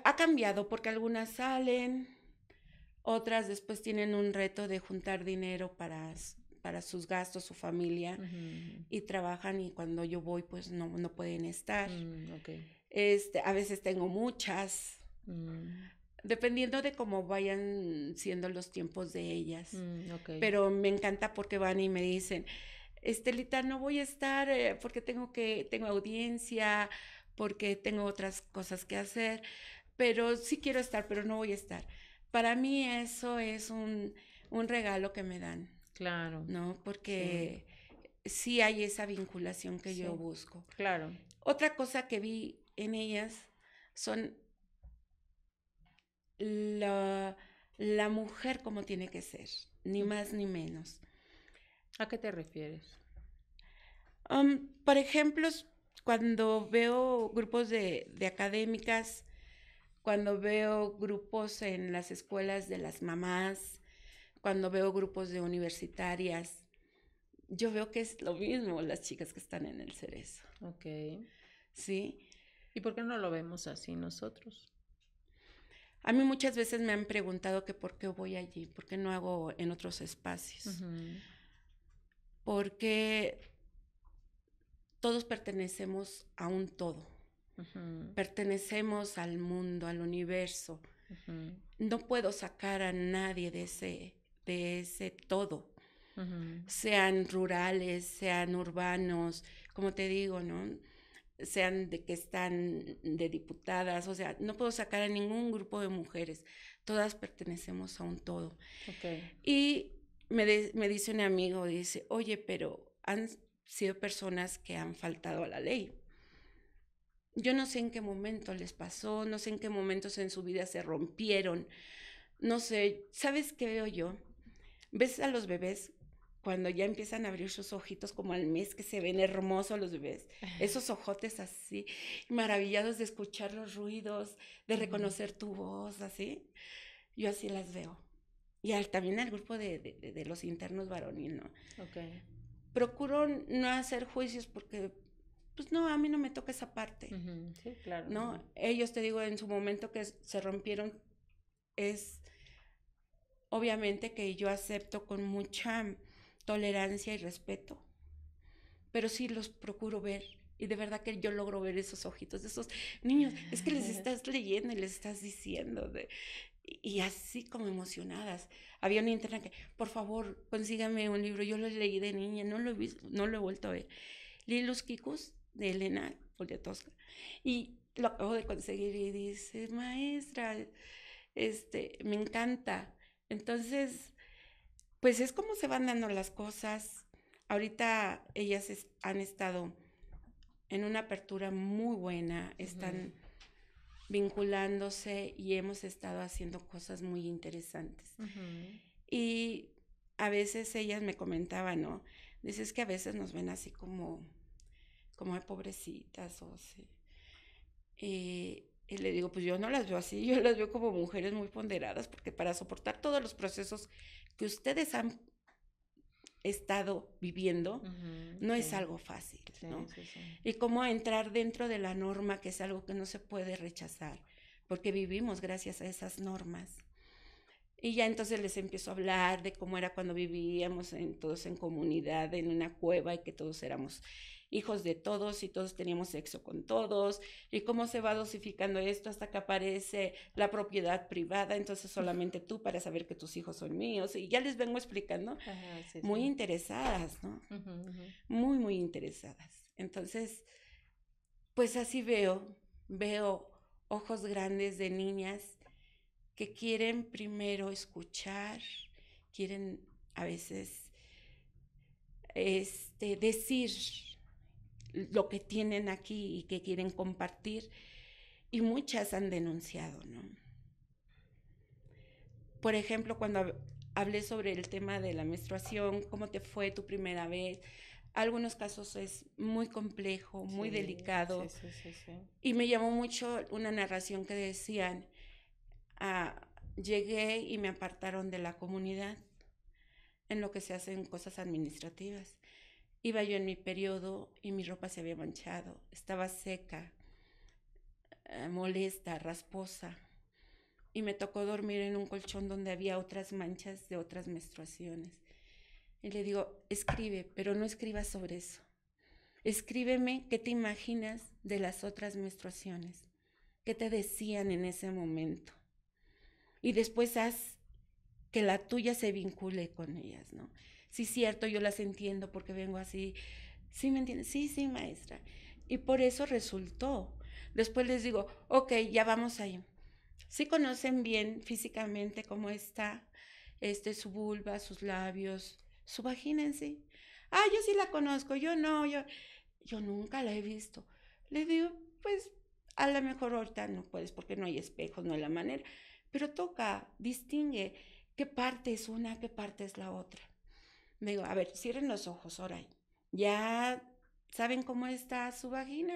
Ha cambiado porque algunas salen, otras después tienen un reto de juntar dinero para sus gastos, su familia, y trabajan, y cuando yo voy pues no pueden estar. Okay. A veces tengo muchas, dependiendo de cómo vayan siendo los tiempos de ellas. Okay. Pero me encanta porque van y me dicen, Estelita, no voy a estar porque tengo audiencia, porque tengo otras cosas que hacer, pero sí quiero estar, pero no voy a estar. Para mí eso es un regalo que me dan. Claro. ¿No? Porque sí hay esa vinculación que yo busco. Claro. Otra cosa que vi en ellas son la mujer como tiene que ser, ni más ni menos. ¿A qué te refieres? Por ejemplo, cuando veo grupos de académicas, cuando veo grupos en las escuelas de las mamás, cuando veo grupos de universitarias, yo veo que es lo mismo las chicas que están en el Cerezo. Ok. ¿Sí? ¿Y por qué no lo vemos así nosotros? A mí muchas veces me han preguntado que por qué voy allí, por qué no hago en otros espacios. Porque todos pertenecemos a un todo. Pertenecemos al mundo, al universo. No puedo sacar a nadie de ese todo. Sean rurales, sean urbanos, como te digo, ¿no? Sean de que están de diputadas, o sea, no puedo sacar a ningún grupo de mujeres. Todas pertenecemos a un todo. Okay. Y me dice un amigo, dice, oye, pero han sido personas que han faltado a la ley. Yo no sé en qué momento les pasó, no sé en qué momentos en su vida se rompieron, no sé, ¿sabes qué veo yo? ¿Ves a los bebés cuando ya empiezan a abrir sus ojitos como al mes, que se ven hermosos los bebés? Esos ojotes así, maravillados de escuchar los ruidos, de reconocer tu voz, así. Yo así las veo. Y también al grupo de los internos varonil, ¿no? Okay. Procuro no hacer juicios porque, pues no, a mí no me toca esa parte. Sí, claro. ¿No? Ellos, te digo, en su momento que se rompieron, es obviamente que yo acepto con mucha tolerancia y respeto, pero sí los procuro ver. Y de verdad que yo logro ver esos ojitos de esos niños. Es que les estás leyendo y les estás diciendo. Y así como emocionadas. Había una interna que, por favor, consígame un libro. Yo lo leí de niña, no lo he visto, no lo he vuelto a ver. Leí Los Kikus de Elena Poniatowska. Y lo acabo de conseguir y dice, maestra, me encanta. Entonces, pues es como se van dando las cosas. Ahorita ellas han estado en una apertura muy buena, están vinculándose y hemos estado haciendo cosas muy interesantes. Y a veces ellas me comentaban, ¿no? Dices que a veces nos ven así como de pobrecitas o así. Y le digo, pues yo no las veo así, yo las veo como mujeres muy ponderadas, porque para soportar todos los procesos que ustedes han estado viviendo, no es algo fácil, ¿no? Sí. Y cómo entrar dentro de la norma, que es algo que no se puede rechazar, porque vivimos gracias a esas normas. Y ya entonces les empiezo a hablar de cómo era cuando vivíamos todos en comunidad, en una cueva, y que todos éramos hijos de todos y todos teníamos sexo con todos, y cómo se va dosificando esto hasta que aparece la propiedad privada, entonces solamente tú para saber que tus hijos son míos, y ya les vengo explicando, muy interesadas, ¿no? Muy, muy interesadas. Entonces, pues así veo ojos grandes de niñas que quieren primero escuchar, quieren a veces decir lo que tienen aquí y que quieren compartir, y muchas han denunciado, ¿no? Por ejemplo, cuando hablé sobre el tema de la menstruación, cómo te fue tu primera vez, algunos casos es muy complejo, muy delicado, sí. Y me llamó mucho una narración que decían, llegué y me apartaron de la comunidad en lo que se hacen cosas administrativas. Iba yo en mi periodo y mi ropa se había manchado, estaba seca, molesta, rasposa, y me tocó dormir en un colchón donde había otras manchas de otras menstruaciones. Y le digo, escribe, pero no escribas sobre eso. Escríbeme qué te imaginas de las otras menstruaciones, qué te decían en ese momento. Y después haz que la tuya se vincule con ellas, ¿no? Sí, cierto, yo las entiendo porque vengo así. ¿Sí me entiendes? Sí, maestra. Y por eso resultó. Después les digo, ok, ya vamos ahí. Sí conocen bien físicamente cómo está su vulva, sus labios, su vagina en sí. Yo sí la conozco, yo no, yo nunca la he visto. Le digo, pues a lo mejor ahorita no puedes porque no hay espejos, no hay la manera, pero toca, distingue qué parte es una, qué parte es la otra. Me digo, a ver, cierren los ojos, ahora. ¿Ya saben cómo está su vagina?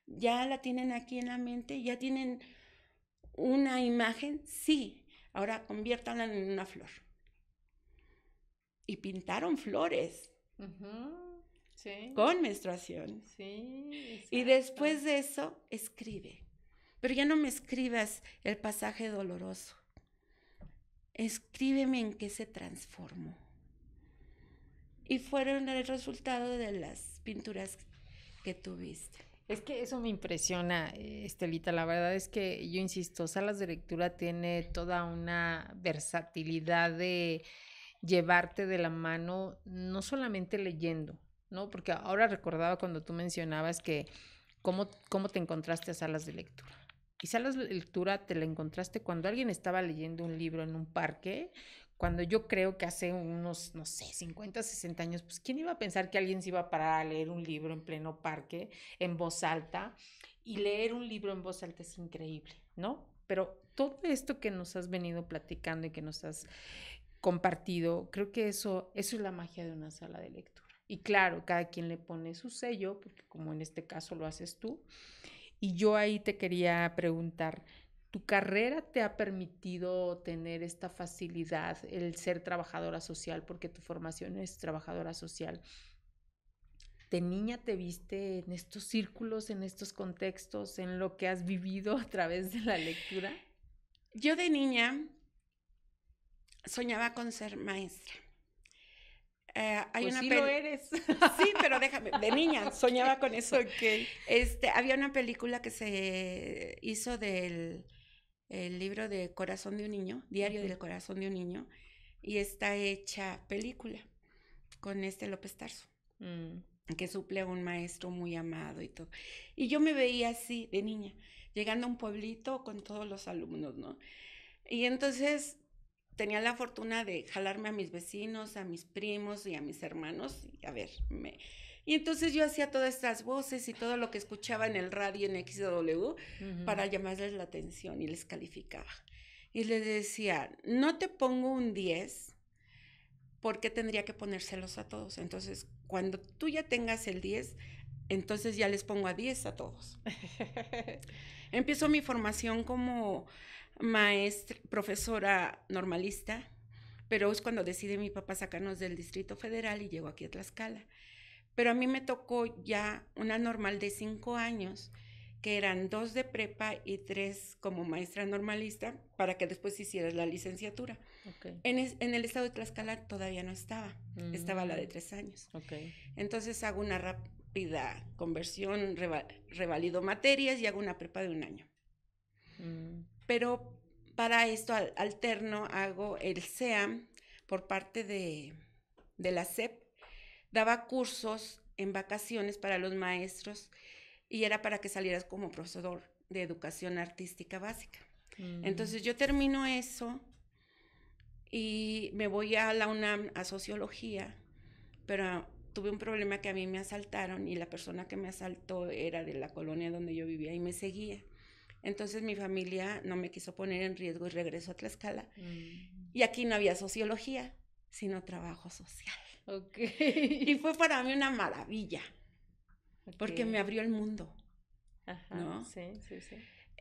¿Ya la tienen aquí en la mente? ¿Ya tienen una imagen? Sí. Ahora conviértanla en una flor. Y pintaron flores. Sí. Con menstruación. Sí. Exacto. Y después de eso, escribe. Pero ya no me escribas el pasaje doloroso. Escríbeme en qué se transformó. Y fueron el resultado de las pinturas que tuviste. Es que eso me impresiona, Estelita. La verdad es que yo insisto, Salas de Lectura tiene toda una versatilidad de llevarte de la mano, no solamente leyendo, ¿no? Porque ahora recordaba cuando tú mencionabas que cómo te encontraste a Salas de Lectura. Y Salas de Lectura te la encontraste cuando alguien estaba leyendo un libro en un parque, cuando yo creo que hace unos, no sé, 50, 60 años, pues ¿quién iba a pensar que alguien se iba a parar a leer un libro en pleno parque, en voz alta? Y leer un libro en voz alta es increíble, ¿no? Pero todo esto que nos has venido platicando y que nos has compartido, creo que eso es la magia de una sala de lectura. Y claro, cada quien le pone su sello, porque como en este caso lo haces tú. Y yo ahí te quería preguntar, ¿tu carrera te ha permitido tener esta facilidad, el ser trabajadora social, porque tu formación es trabajadora social? ¿De niña te viste en estos círculos, en estos contextos, en lo que has vivido a través de la lectura? Yo de niña soñaba con ser maestra. Hay Pues una sí lo eres. Sí, pero déjame, de niña soñaba con eso. Ok. Había una película que se hizo del el libro de Corazón de un niño, Diario del Corazón de un niño, y está hecha película con López Tarso, que suple a un maestro muy amado y todo. Y yo me veía así de niña, llegando a un pueblito con todos los alumnos, ¿no? Y entonces tenía la fortuna de jalarme a mis vecinos, a mis primos y a mis hermanos, y a ver, y entonces yo hacía todas estas voces y todo lo que escuchaba en el radio en XW para llamarles la atención y les calificaba. Y les decía, no te pongo un 10, porque tendría que ponérselos a todos. Entonces, cuando tú ya tengas el 10, entonces ya les pongo a 10 a todos. Empiezo mi formación como profesora normalista, pero es cuando decide mi papá sacarnos del Distrito Federal y llego aquí a Tlaxcala. Pero a mí me tocó ya una normal de 5 años, que eran 2 de prepa y 3 como maestra normalista, para que después hicieras la licenciatura. Okay. En el estado de Tlaxcala todavía no estaba, estaba la de 3 años. Okay. Entonces hago una rápida conversión, revalido materias y hago una prepa de 1 año. Pero para esto alterno hago el SEAM por parte de la SEP. Daba cursos en vacaciones para los maestros y era para que salieras como profesor de educación artística básica. Entonces yo termino eso y me voy a la UNAM a sociología, pero tuve un problema que a mí me asaltaron y la persona que me asaltó era de la colonia donde yo vivía y me seguía. Entonces mi familia no me quiso poner en riesgo y regresó a Tlaxcala. Y aquí no había sociología, sino trabajo social. Okay. Y fue para mí una maravilla, porque me abrió el mundo. Ajá, ¿no? Sí.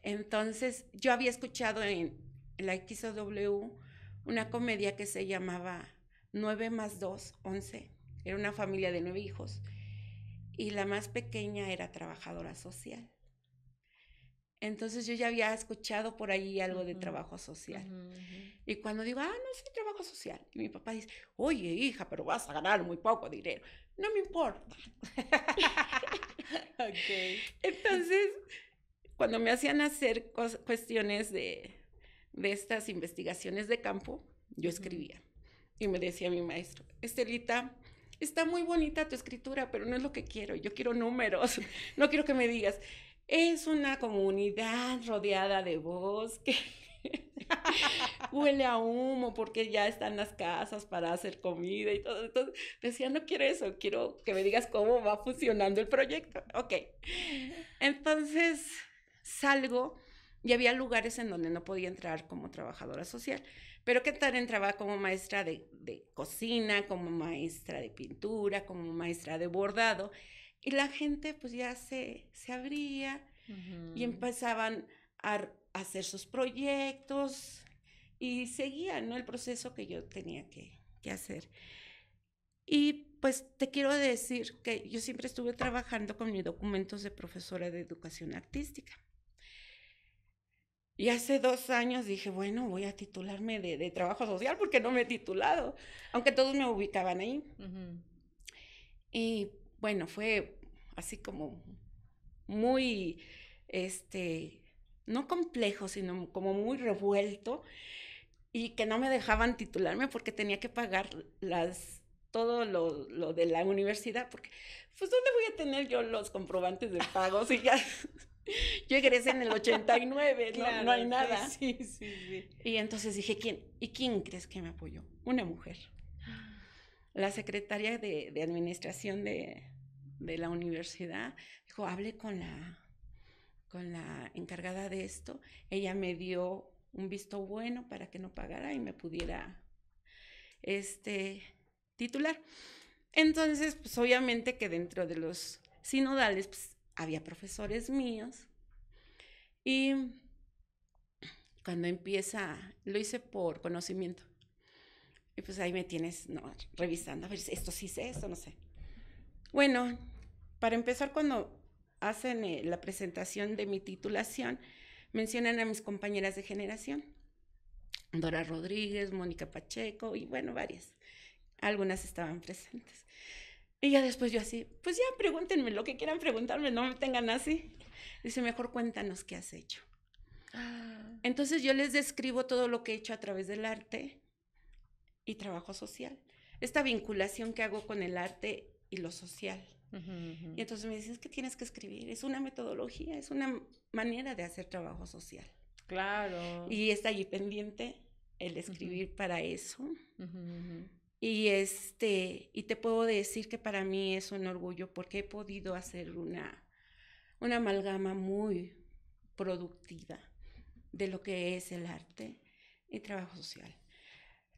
Entonces, yo había escuchado en la XW una comedia que se llamaba 9 más 2, 11. Era una familia de 9 hijos y la más pequeña era trabajadora social. Entonces yo ya había escuchado por ahí algo de trabajo social. Y cuando digo, no soy trabajo social, y mi papá dice, oye, hija, pero vas a ganar muy poco dinero. No me importa. Okay. Entonces, cuando me hacían hacer cuestiones de estas investigaciones de campo, yo escribía. Y me decía mi maestro, Estelita, está muy bonita tu escritura, pero no es lo que quiero. Yo quiero números. No quiero que me digas, es una comunidad rodeada de bosque. Huele a humo porque ya están las casas para hacer comida y todo. Entonces decía, no quiero eso, quiero que me digas cómo va funcionando el proyecto. Ok. Entonces salgo y había lugares en donde no podía entrar como trabajadora social. Pero ¿qué tal entraba como maestra de cocina, como maestra de pintura, como maestra de bordado? Y la gente pues ya se abría y empezaban a hacer sus proyectos y seguían, ¿no?, el proceso que yo tenía que hacer. Y pues te quiero decir que yo siempre estuve trabajando con mis documentos de profesora de educación artística. Y hace 2 años dije, bueno, voy a titularme de trabajo social porque no me he titulado, aunque todos me ubicaban ahí. Y bueno, fue así como muy, no complejo, sino como muy revuelto, y que no me dejaban titularme porque tenía que pagar todo lo de la universidad, porque pues ¿dónde voy a tener yo los comprobantes de pagos? Y ya, yo egresé en el 89, claro, no hay nada. Sí. Y entonces dije, ¿quién crees que me apoyó? Una mujer. La secretaria de administración de la universidad dijo, hable con la encargada de esto. Ella me dio un visto bueno para que no pagara y me pudiera titular. Entonces, pues obviamente que dentro de los sinodales pues, había profesores míos, y cuando empieza, lo hice por conocimiento, y pues ahí me tienes revisando, a ver, esto sí sé, esto no sé. Bueno, para empezar, cuando hacen la presentación de mi titulación, mencionan a mis compañeras de generación, Dora Rodríguez, Mónica Pacheco y bueno, varias. algunas estaban presentes. Y ya después yo así, pues ya pregúntenme lo que quieran preguntarme, no me tengan así. Dice, mejor cuéntanos qué has hecho. Entonces yo les describo todo lo que he hecho a través del arte y trabajo social. Esta vinculación que hago con el arte y lo social. Y entonces me dicen, es que tienes que escribir, es una metodología, es una manera de hacer trabajo social. Claro. Y está allí pendiente el escribir para eso. Y te puedo decir que para mí es un orgullo porque he podido hacer una amalgama muy productiva de lo que es el arte y trabajo social.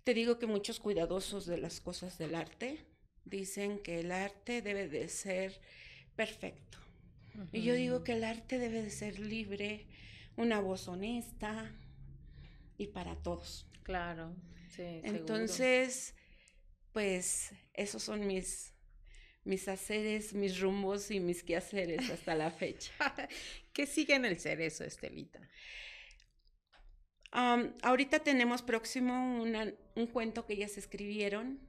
Te digo que muchos cuidadosos de las cosas del arte dicen que el arte debe de ser perfecto. Y yo digo que el arte debe de ser libre, una voz honesta y para todos. Claro, sí, entonces, pues esos son mis haceres, mis rumbos y mis quehaceres hasta la fecha. ¿Qué sigue en el Cerezo, Estelita? Ahorita tenemos próximo un cuento que ellas escribieron,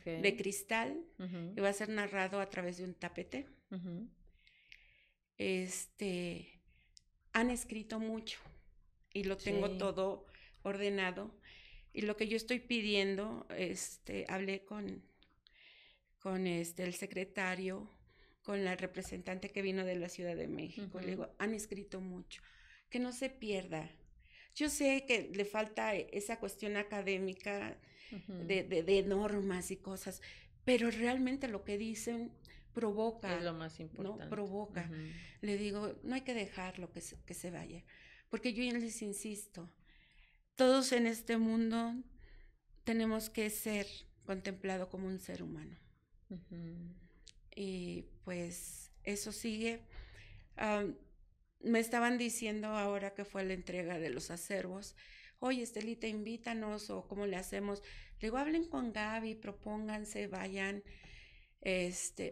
de cristal, y va a ser narrado a través de un tapete. Han escrito mucho y lo tengo todo ordenado. Y lo que yo estoy pidiendo, hablé con el secretario, con la representante que vino de la Ciudad de México. Le digo, han escrito mucho, que no se pierda. Yo sé que le falta esa cuestión académica de normas y cosas, pero realmente lo que dicen provoca. Es lo más importante. ¿No? Provoca. Le digo, no hay que dejarlo que se vaya, porque yo les insisto, todos en este mundo tenemos que ser contemplado como un ser humano. Y pues eso sigue. Me estaban diciendo ahora que fue la entrega de los acervos, oye, Estelita, invítanos, o cómo le hacemos. Le digo, hablen con Gaby, propónganse, vayan,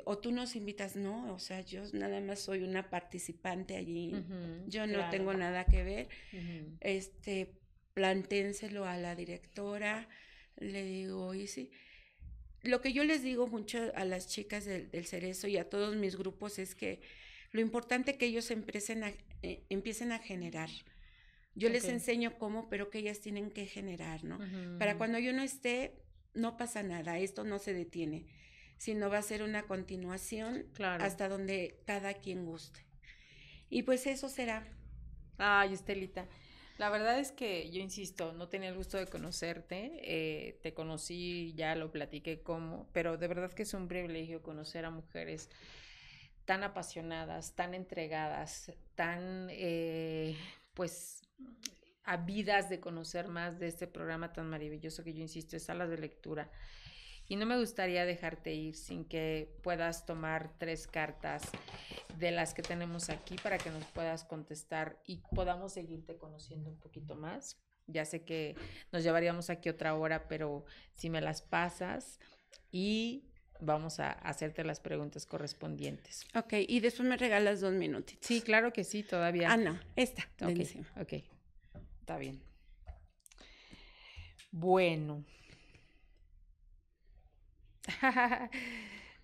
o tú nos invitas. No, o sea, yo nada más soy una participante allí, yo no tengo nada que ver. Planténselo a la directora. Le digo, y sí. Lo que yo les digo mucho a las chicas del Cerezo y a todos mis grupos es que lo importante es que ellos empiecen a generar. Yo les enseño cómo, pero que ellas tienen que generar, ¿no? Para cuando yo no esté, no pasa nada, esto no se detiene, sino va a ser una continuación hasta donde cada quien guste. Y pues eso será. Ay, Estelita, la verdad es que yo insisto, no tenía el gusto de conocerte, te conocí, ya lo platiqué pero de verdad que es un privilegio conocer a mujeres tan apasionadas, tan entregadas, tan pues ávidas de conocer más de este programa tan maravilloso que yo insisto, es Salas de Lectura. Y no me gustaría dejarte ir sin que puedas tomar 3 cartas de las que tenemos aquí para que nos puedas contestar y podamos seguirte conociendo un poquito más. Ya sé que nos llevaríamos aquí otra hora, pero si me las pasas y vamos a hacerte las preguntas correspondientes. Ok, y después me regalas 2 minutitos. Sí, claro que sí, todavía. No, esta. Ok, está bien. Bueno.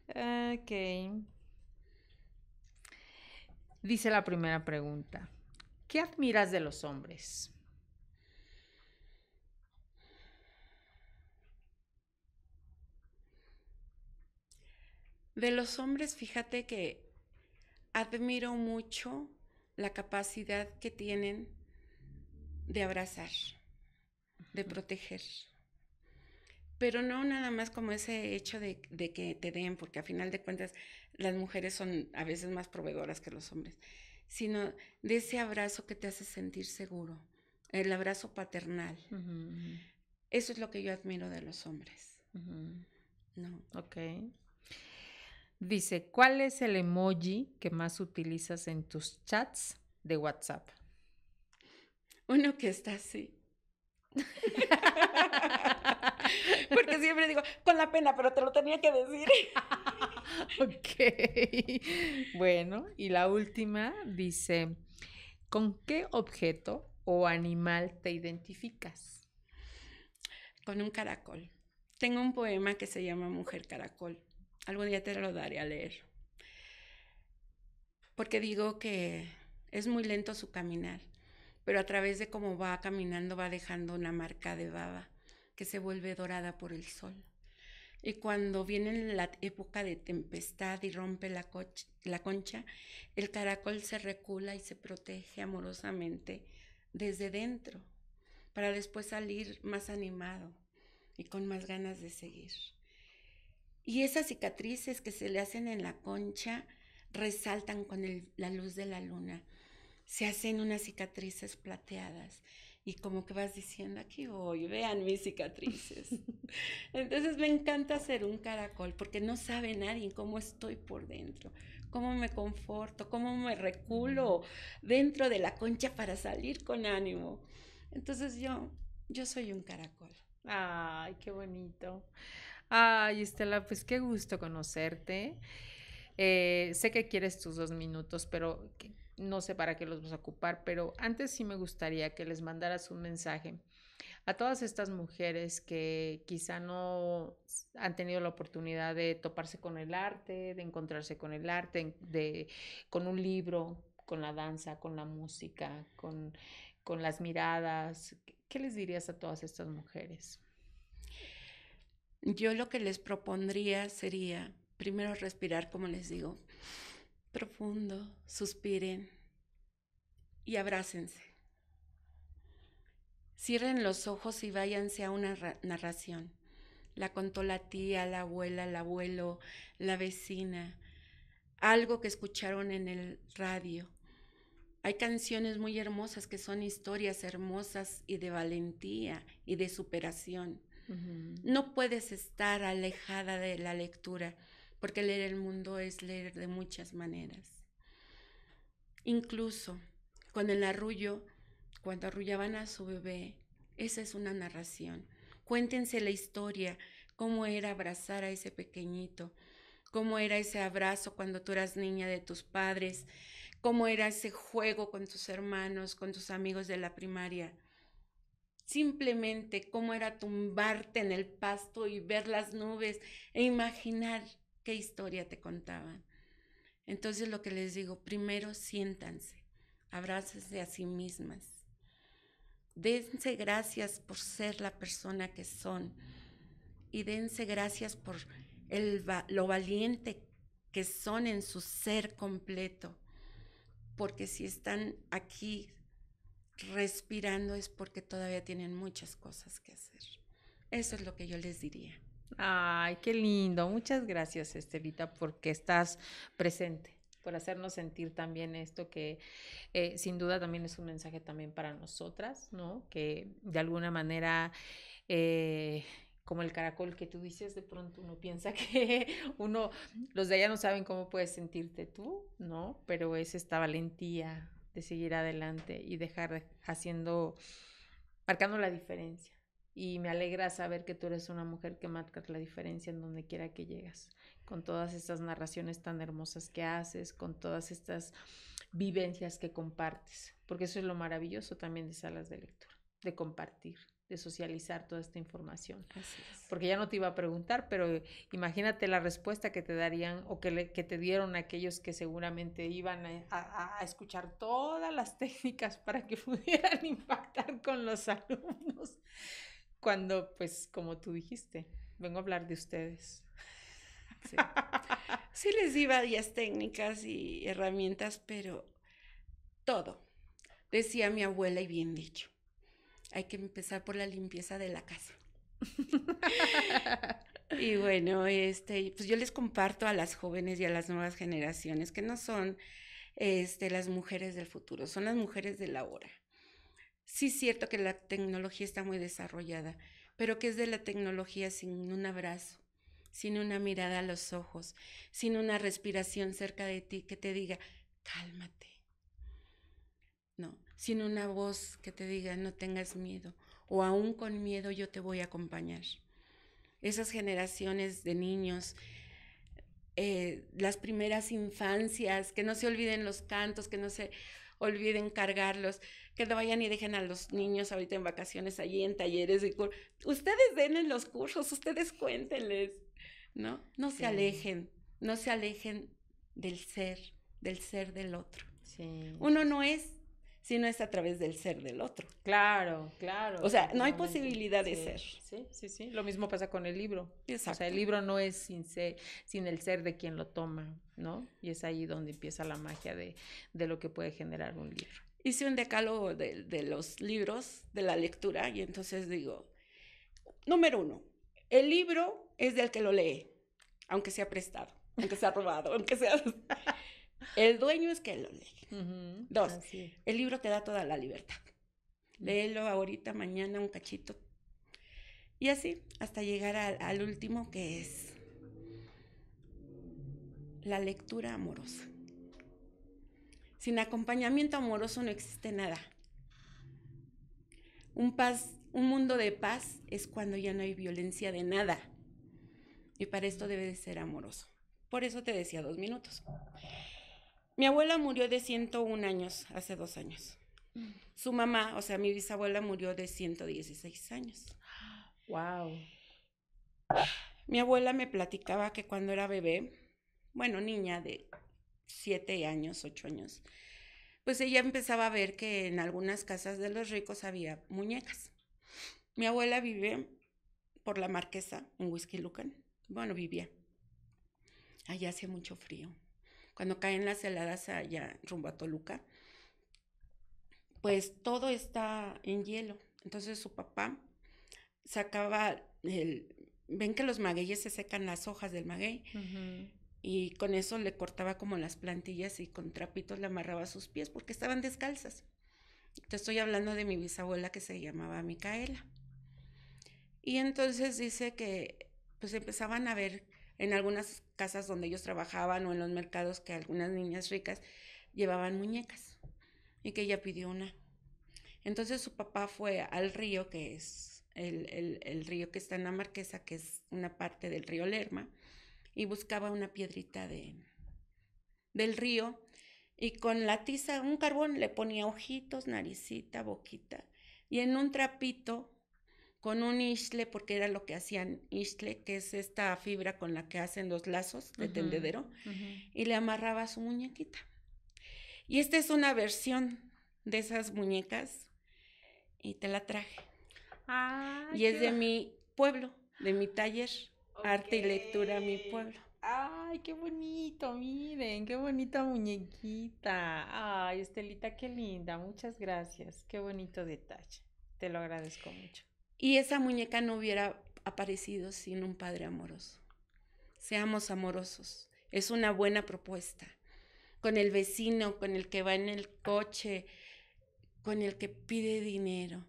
Ok. Dice la primera pregunta. ¿Qué admiras de los hombres? De los hombres, fíjate que admiro mucho la capacidad que tienen de abrazar, de proteger. Pero no nada más como ese hecho de que te den, porque a final de cuentas las mujeres son a veces más proveedoras que los hombres, sino de ese abrazo que te hace sentir seguro, el abrazo paternal. Eso es lo que yo admiro de los hombres. ¿No? Ok. Dice, ¿cuál es el emoji que más utilizas en tus chats de WhatsApp? Uno que está así. Porque siempre digo, con la pena, pero te lo tenía que decir. Ok. Bueno, y la última dice, ¿con qué objeto o animal te identificas? Con un caracol. Tengo un poema que se llama Mujer Caracol. Algún día te lo daré a leer. Porque digo que es muy lento su caminar, pero a través de cómo va caminando va dejando una marca de baba que se vuelve dorada por el sol. Y cuando viene la época de tempestad y rompe la concha, el caracol se recula y se protege amorosamente desde dentro, para después salir más animado y con más ganas de seguir. Y esas cicatrices que se le hacen en la concha resaltan con la luz de la luna. Se hacen unas cicatrices plateadas y como que vas diciendo, aquí voy, vean mis cicatrices. Entonces me encanta hacer un caracol porque no sabe nadie cómo estoy por dentro, cómo me conforto, cómo me reculo dentro de la concha para salir con ánimo. Entonces yo soy un caracol. Ay, qué bonito. Ay, Estela, pues qué gusto conocerte. Sé que quieres tus 2 minutos, pero no sé para qué los vas a ocupar, pero antes sí me gustaría que les mandaras un mensaje a todas estas mujeres que quizá no han tenido la oportunidad de toparse con el arte, de encontrarse con el arte, con un libro, con la danza, con la música, con las miradas. ¿Qué les dirías a todas estas mujeres? Yo lo que les propondría sería, primero respirar, como les digo, profundo, suspiren y abrácense. Cierren los ojos y váyanse a una narración. La contó la tía, la abuela, el abuelo, la vecina, algo que escucharon en el radio. Hay canciones muy hermosas que son historias hermosas y de valentía y de superación. No puedes estar alejada de la lectura, porque leer el mundo es leer de muchas maneras. Incluso con el arrullo, cuando arrullaban a su bebé, esa es una narración. Cuéntense la historia, cómo era abrazar a ese pequeñito, cómo era ese abrazo cuando tú eras niña de tus padres, cómo era ese juego con tus hermanos, con tus amigos de la primaria. Simplemente cómo era tumbarte en el pasto y ver las nubes e imaginar qué historia te contaban. Entonces lo que les digo, primero siéntanse, abrácense a sí mismas. Dense gracias por ser la persona que son y dense gracias por lo valiente que son en su ser completo. Porque si están aquí respirando es porque todavía tienen muchas cosas que hacer. Eso es lo que yo les diría. Ay, qué lindo. Muchas gracias, Estelita, porque estás presente, por hacernos sentir también esto que sin duda también es un mensaje también para nosotras, ¿no? Que de alguna manera, como el caracol que tú dices, de pronto uno piensa que los de allá no saben cómo puedes sentirte tú, ¿no? Pero es esta valentía de seguir adelante y marcando la diferencia. Y me alegra saber que tú eres una mujer que marcas la diferencia en donde quiera que llegas, con todas estas narraciones tan hermosas que haces, con todas estas vivencias que compartes, porque eso es lo maravilloso también de salas de lectura, de compartir, de socializar toda esta información. Así es. Porque ya no te iba a preguntar, pero imagínate la respuesta que te darían o que te dieron aquellos que seguramente iban a escuchar todas las técnicas para que pudieran impactar con los alumnos. Cuando, pues, como tú dijiste, vengo a hablar de ustedes. Sí, sí les di varias técnicas y herramientas, pero todo. Decía mi abuela y bien dicho, hay que empezar por la limpieza de la casa. Y bueno, pues yo les comparto a las jóvenes y a las nuevas generaciones que no son las mujeres del futuro, son las mujeres de la hora. Sí es cierto que la tecnología está muy desarrollada, pero ¿qué es de la tecnología sin un abrazo, sin una mirada a los ojos, sin una respiración cerca de ti que te diga, cálmate? No, sin una voz que te diga, no tengas miedo, o aún con miedo yo te voy a acompañar. Esas generaciones de niños, las primeras infancias, que no se olviden los cantos, olviden cargarlos, que no vayan y dejen a los niños ahorita en vacaciones allí en talleres de cursos. Ustedes denles los cursos, ustedes cuéntenles, ¿no? No se alejen, no se alejen del ser del otro. Sí. Uno no es, sino es a través del ser del otro. Claro, claro. O sea, no hay posibilidad de ser. Sí. Lo mismo pasa con el libro. Exacto. O sea, el libro no es sin el ser de quien lo toma, ¿no? Y es ahí donde empieza la magia de lo que puede generar un libro. Hice un decálogo de los libros, de la lectura, y entonces digo, número 1, el libro es del que lo lee, aunque sea prestado, aunque sea robado, aunque sea... El dueño es que lo lee. 2, el libro te da toda la libertad. Léelo ahorita, mañana, un cachito. Y así, hasta llegar al último, que es la lectura amorosa. Sin acompañamiento amoroso no existe nada. Un mundo de paz es cuando ya no hay violencia de nada. Y para esto debe de ser amoroso. Por eso te decía 2 minutos. Mi abuela murió de 101 años, hace 2 años. Su mamá, o sea, mi bisabuela, murió de 116 años. Wow. Mi abuela me platicaba que cuando era bebé, bueno, niña de 7 años, 8 años, pues ella empezaba a ver que en algunas casas de los ricos había muñecas. Mi abuela vive por la Marquesa, en Huixquilucan. Bueno, vivía. Allá hacía mucho frío. Cuando caen las heladas allá rumbo a Toluca, pues todo está en hielo. Entonces su papá sacaba ven que los magueyes se secan las hojas del maguey, y con eso le cortaba como las plantillas y con trapitos le amarraba sus pies porque estaban descalzas. Te estoy hablando de mi bisabuela, que se llamaba Micaela. Y entonces dice que pues empezaban a ver en algunas casas donde ellos trabajaban o en los mercados que algunas niñas ricas llevaban muñecas y que ella pidió una. Entonces su papá fue al río, que es el río que está en la Marquesa, que es una parte del río Lerma, y buscaba una piedrita del río, y con la tiza, un carbón, le ponía ojitos, naricita, boquita, y en un trapito con un ixtle, porque era lo que hacían ixtle, que es esta fibra con la que hacen los lazos de tendedero, y le amarraba su muñequita. Y esta es una versión de esas muñecas, y te la traje. Y es de mi pueblo, de mi taller, Arte y Lectura, mi pueblo. Ay, qué bonito, miren, qué bonita muñequita. Ay, Estelita, qué linda, muchas gracias, qué bonito detalle, te lo agradezco mucho. Y esa muñeca no hubiera aparecido sin un padre amoroso. Seamos amorosos, es una buena propuesta. Con el vecino, con el que va en el coche, con el que pide dinero.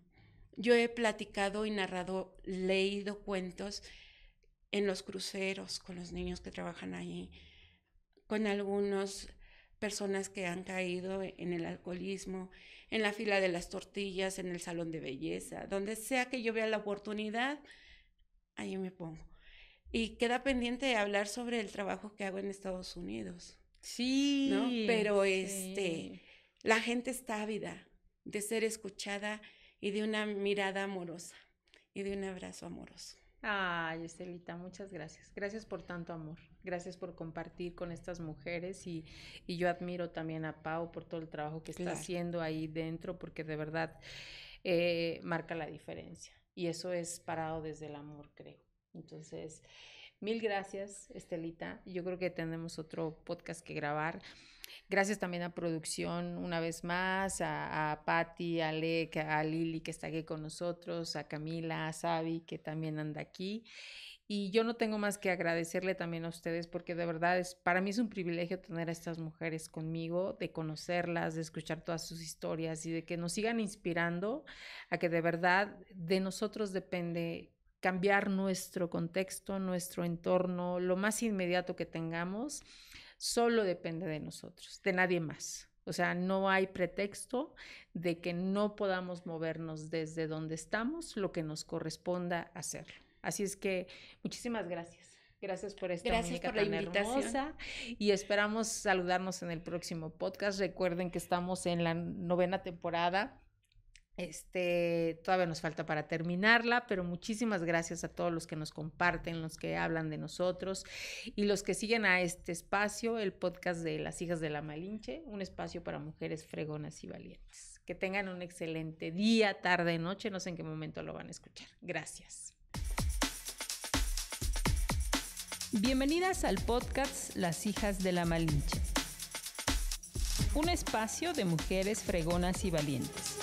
Yo he platicado y narrado, leído cuentos en los cruceros, con los niños que trabajan ahí, con algunas personas que han caído en el alcoholismo, en la fila de las tortillas, en el salón de belleza, donde sea que yo vea la oportunidad, ahí me pongo. Y queda pendiente de hablar sobre el trabajo que hago en Estados Unidos. Sí, ¿no? Pero sí. La gente está ávida de ser escuchada y de una mirada amorosa y de un abrazo amoroso. Ay, Estelita, muchas gracias. Gracias por tanto amor. Gracias por compartir con estas mujeres y yo admiro también a Pau por todo el trabajo que está haciendo ahí dentro, porque de verdad marca la diferencia. Y eso es parado desde el amor, creo. Entonces, mil gracias, Estelita. Yo creo que tenemos otro podcast que grabar. Gracias también a producción una vez más, a Patti, a Alec, a Lili que está aquí con nosotros, a Camila, a Sabi que también anda aquí. Y yo no tengo más que agradecerle también a ustedes porque de verdad para mí es un privilegio tener a estas mujeres conmigo, de conocerlas, de escuchar todas sus historias y de que nos sigan inspirando a que de verdad de nosotros depende cambiar nuestro contexto, nuestro entorno, lo más inmediato que tengamos. Solo depende de nosotros, de nadie más. O sea, no hay pretexto de que no podamos movernos desde donde estamos, lo que nos corresponda hacerlo. Así es que muchísimas gracias. Gracias por esta Gracias muñeca por la tan invitación. hermosa y esperamos saludarnos en el próximo podcast. Recuerden que estamos en la 9ª temporada. Todavía nos falta para terminarla, pero muchísimas gracias a todos los que nos comparten, los que hablan de nosotros y los que siguen a este espacio, el podcast de Las Hijas de la Malinche, un espacio para mujeres fregonas y valientes. Que tengan un excelente día, tarde, noche, no sé en qué momento lo van a escuchar. Gracias. Bienvenidas al podcast Las Hijas de la Malinche, un espacio de mujeres fregonas y valientes.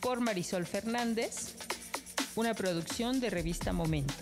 Por Marisol Fernández, una producción de Revista Momento.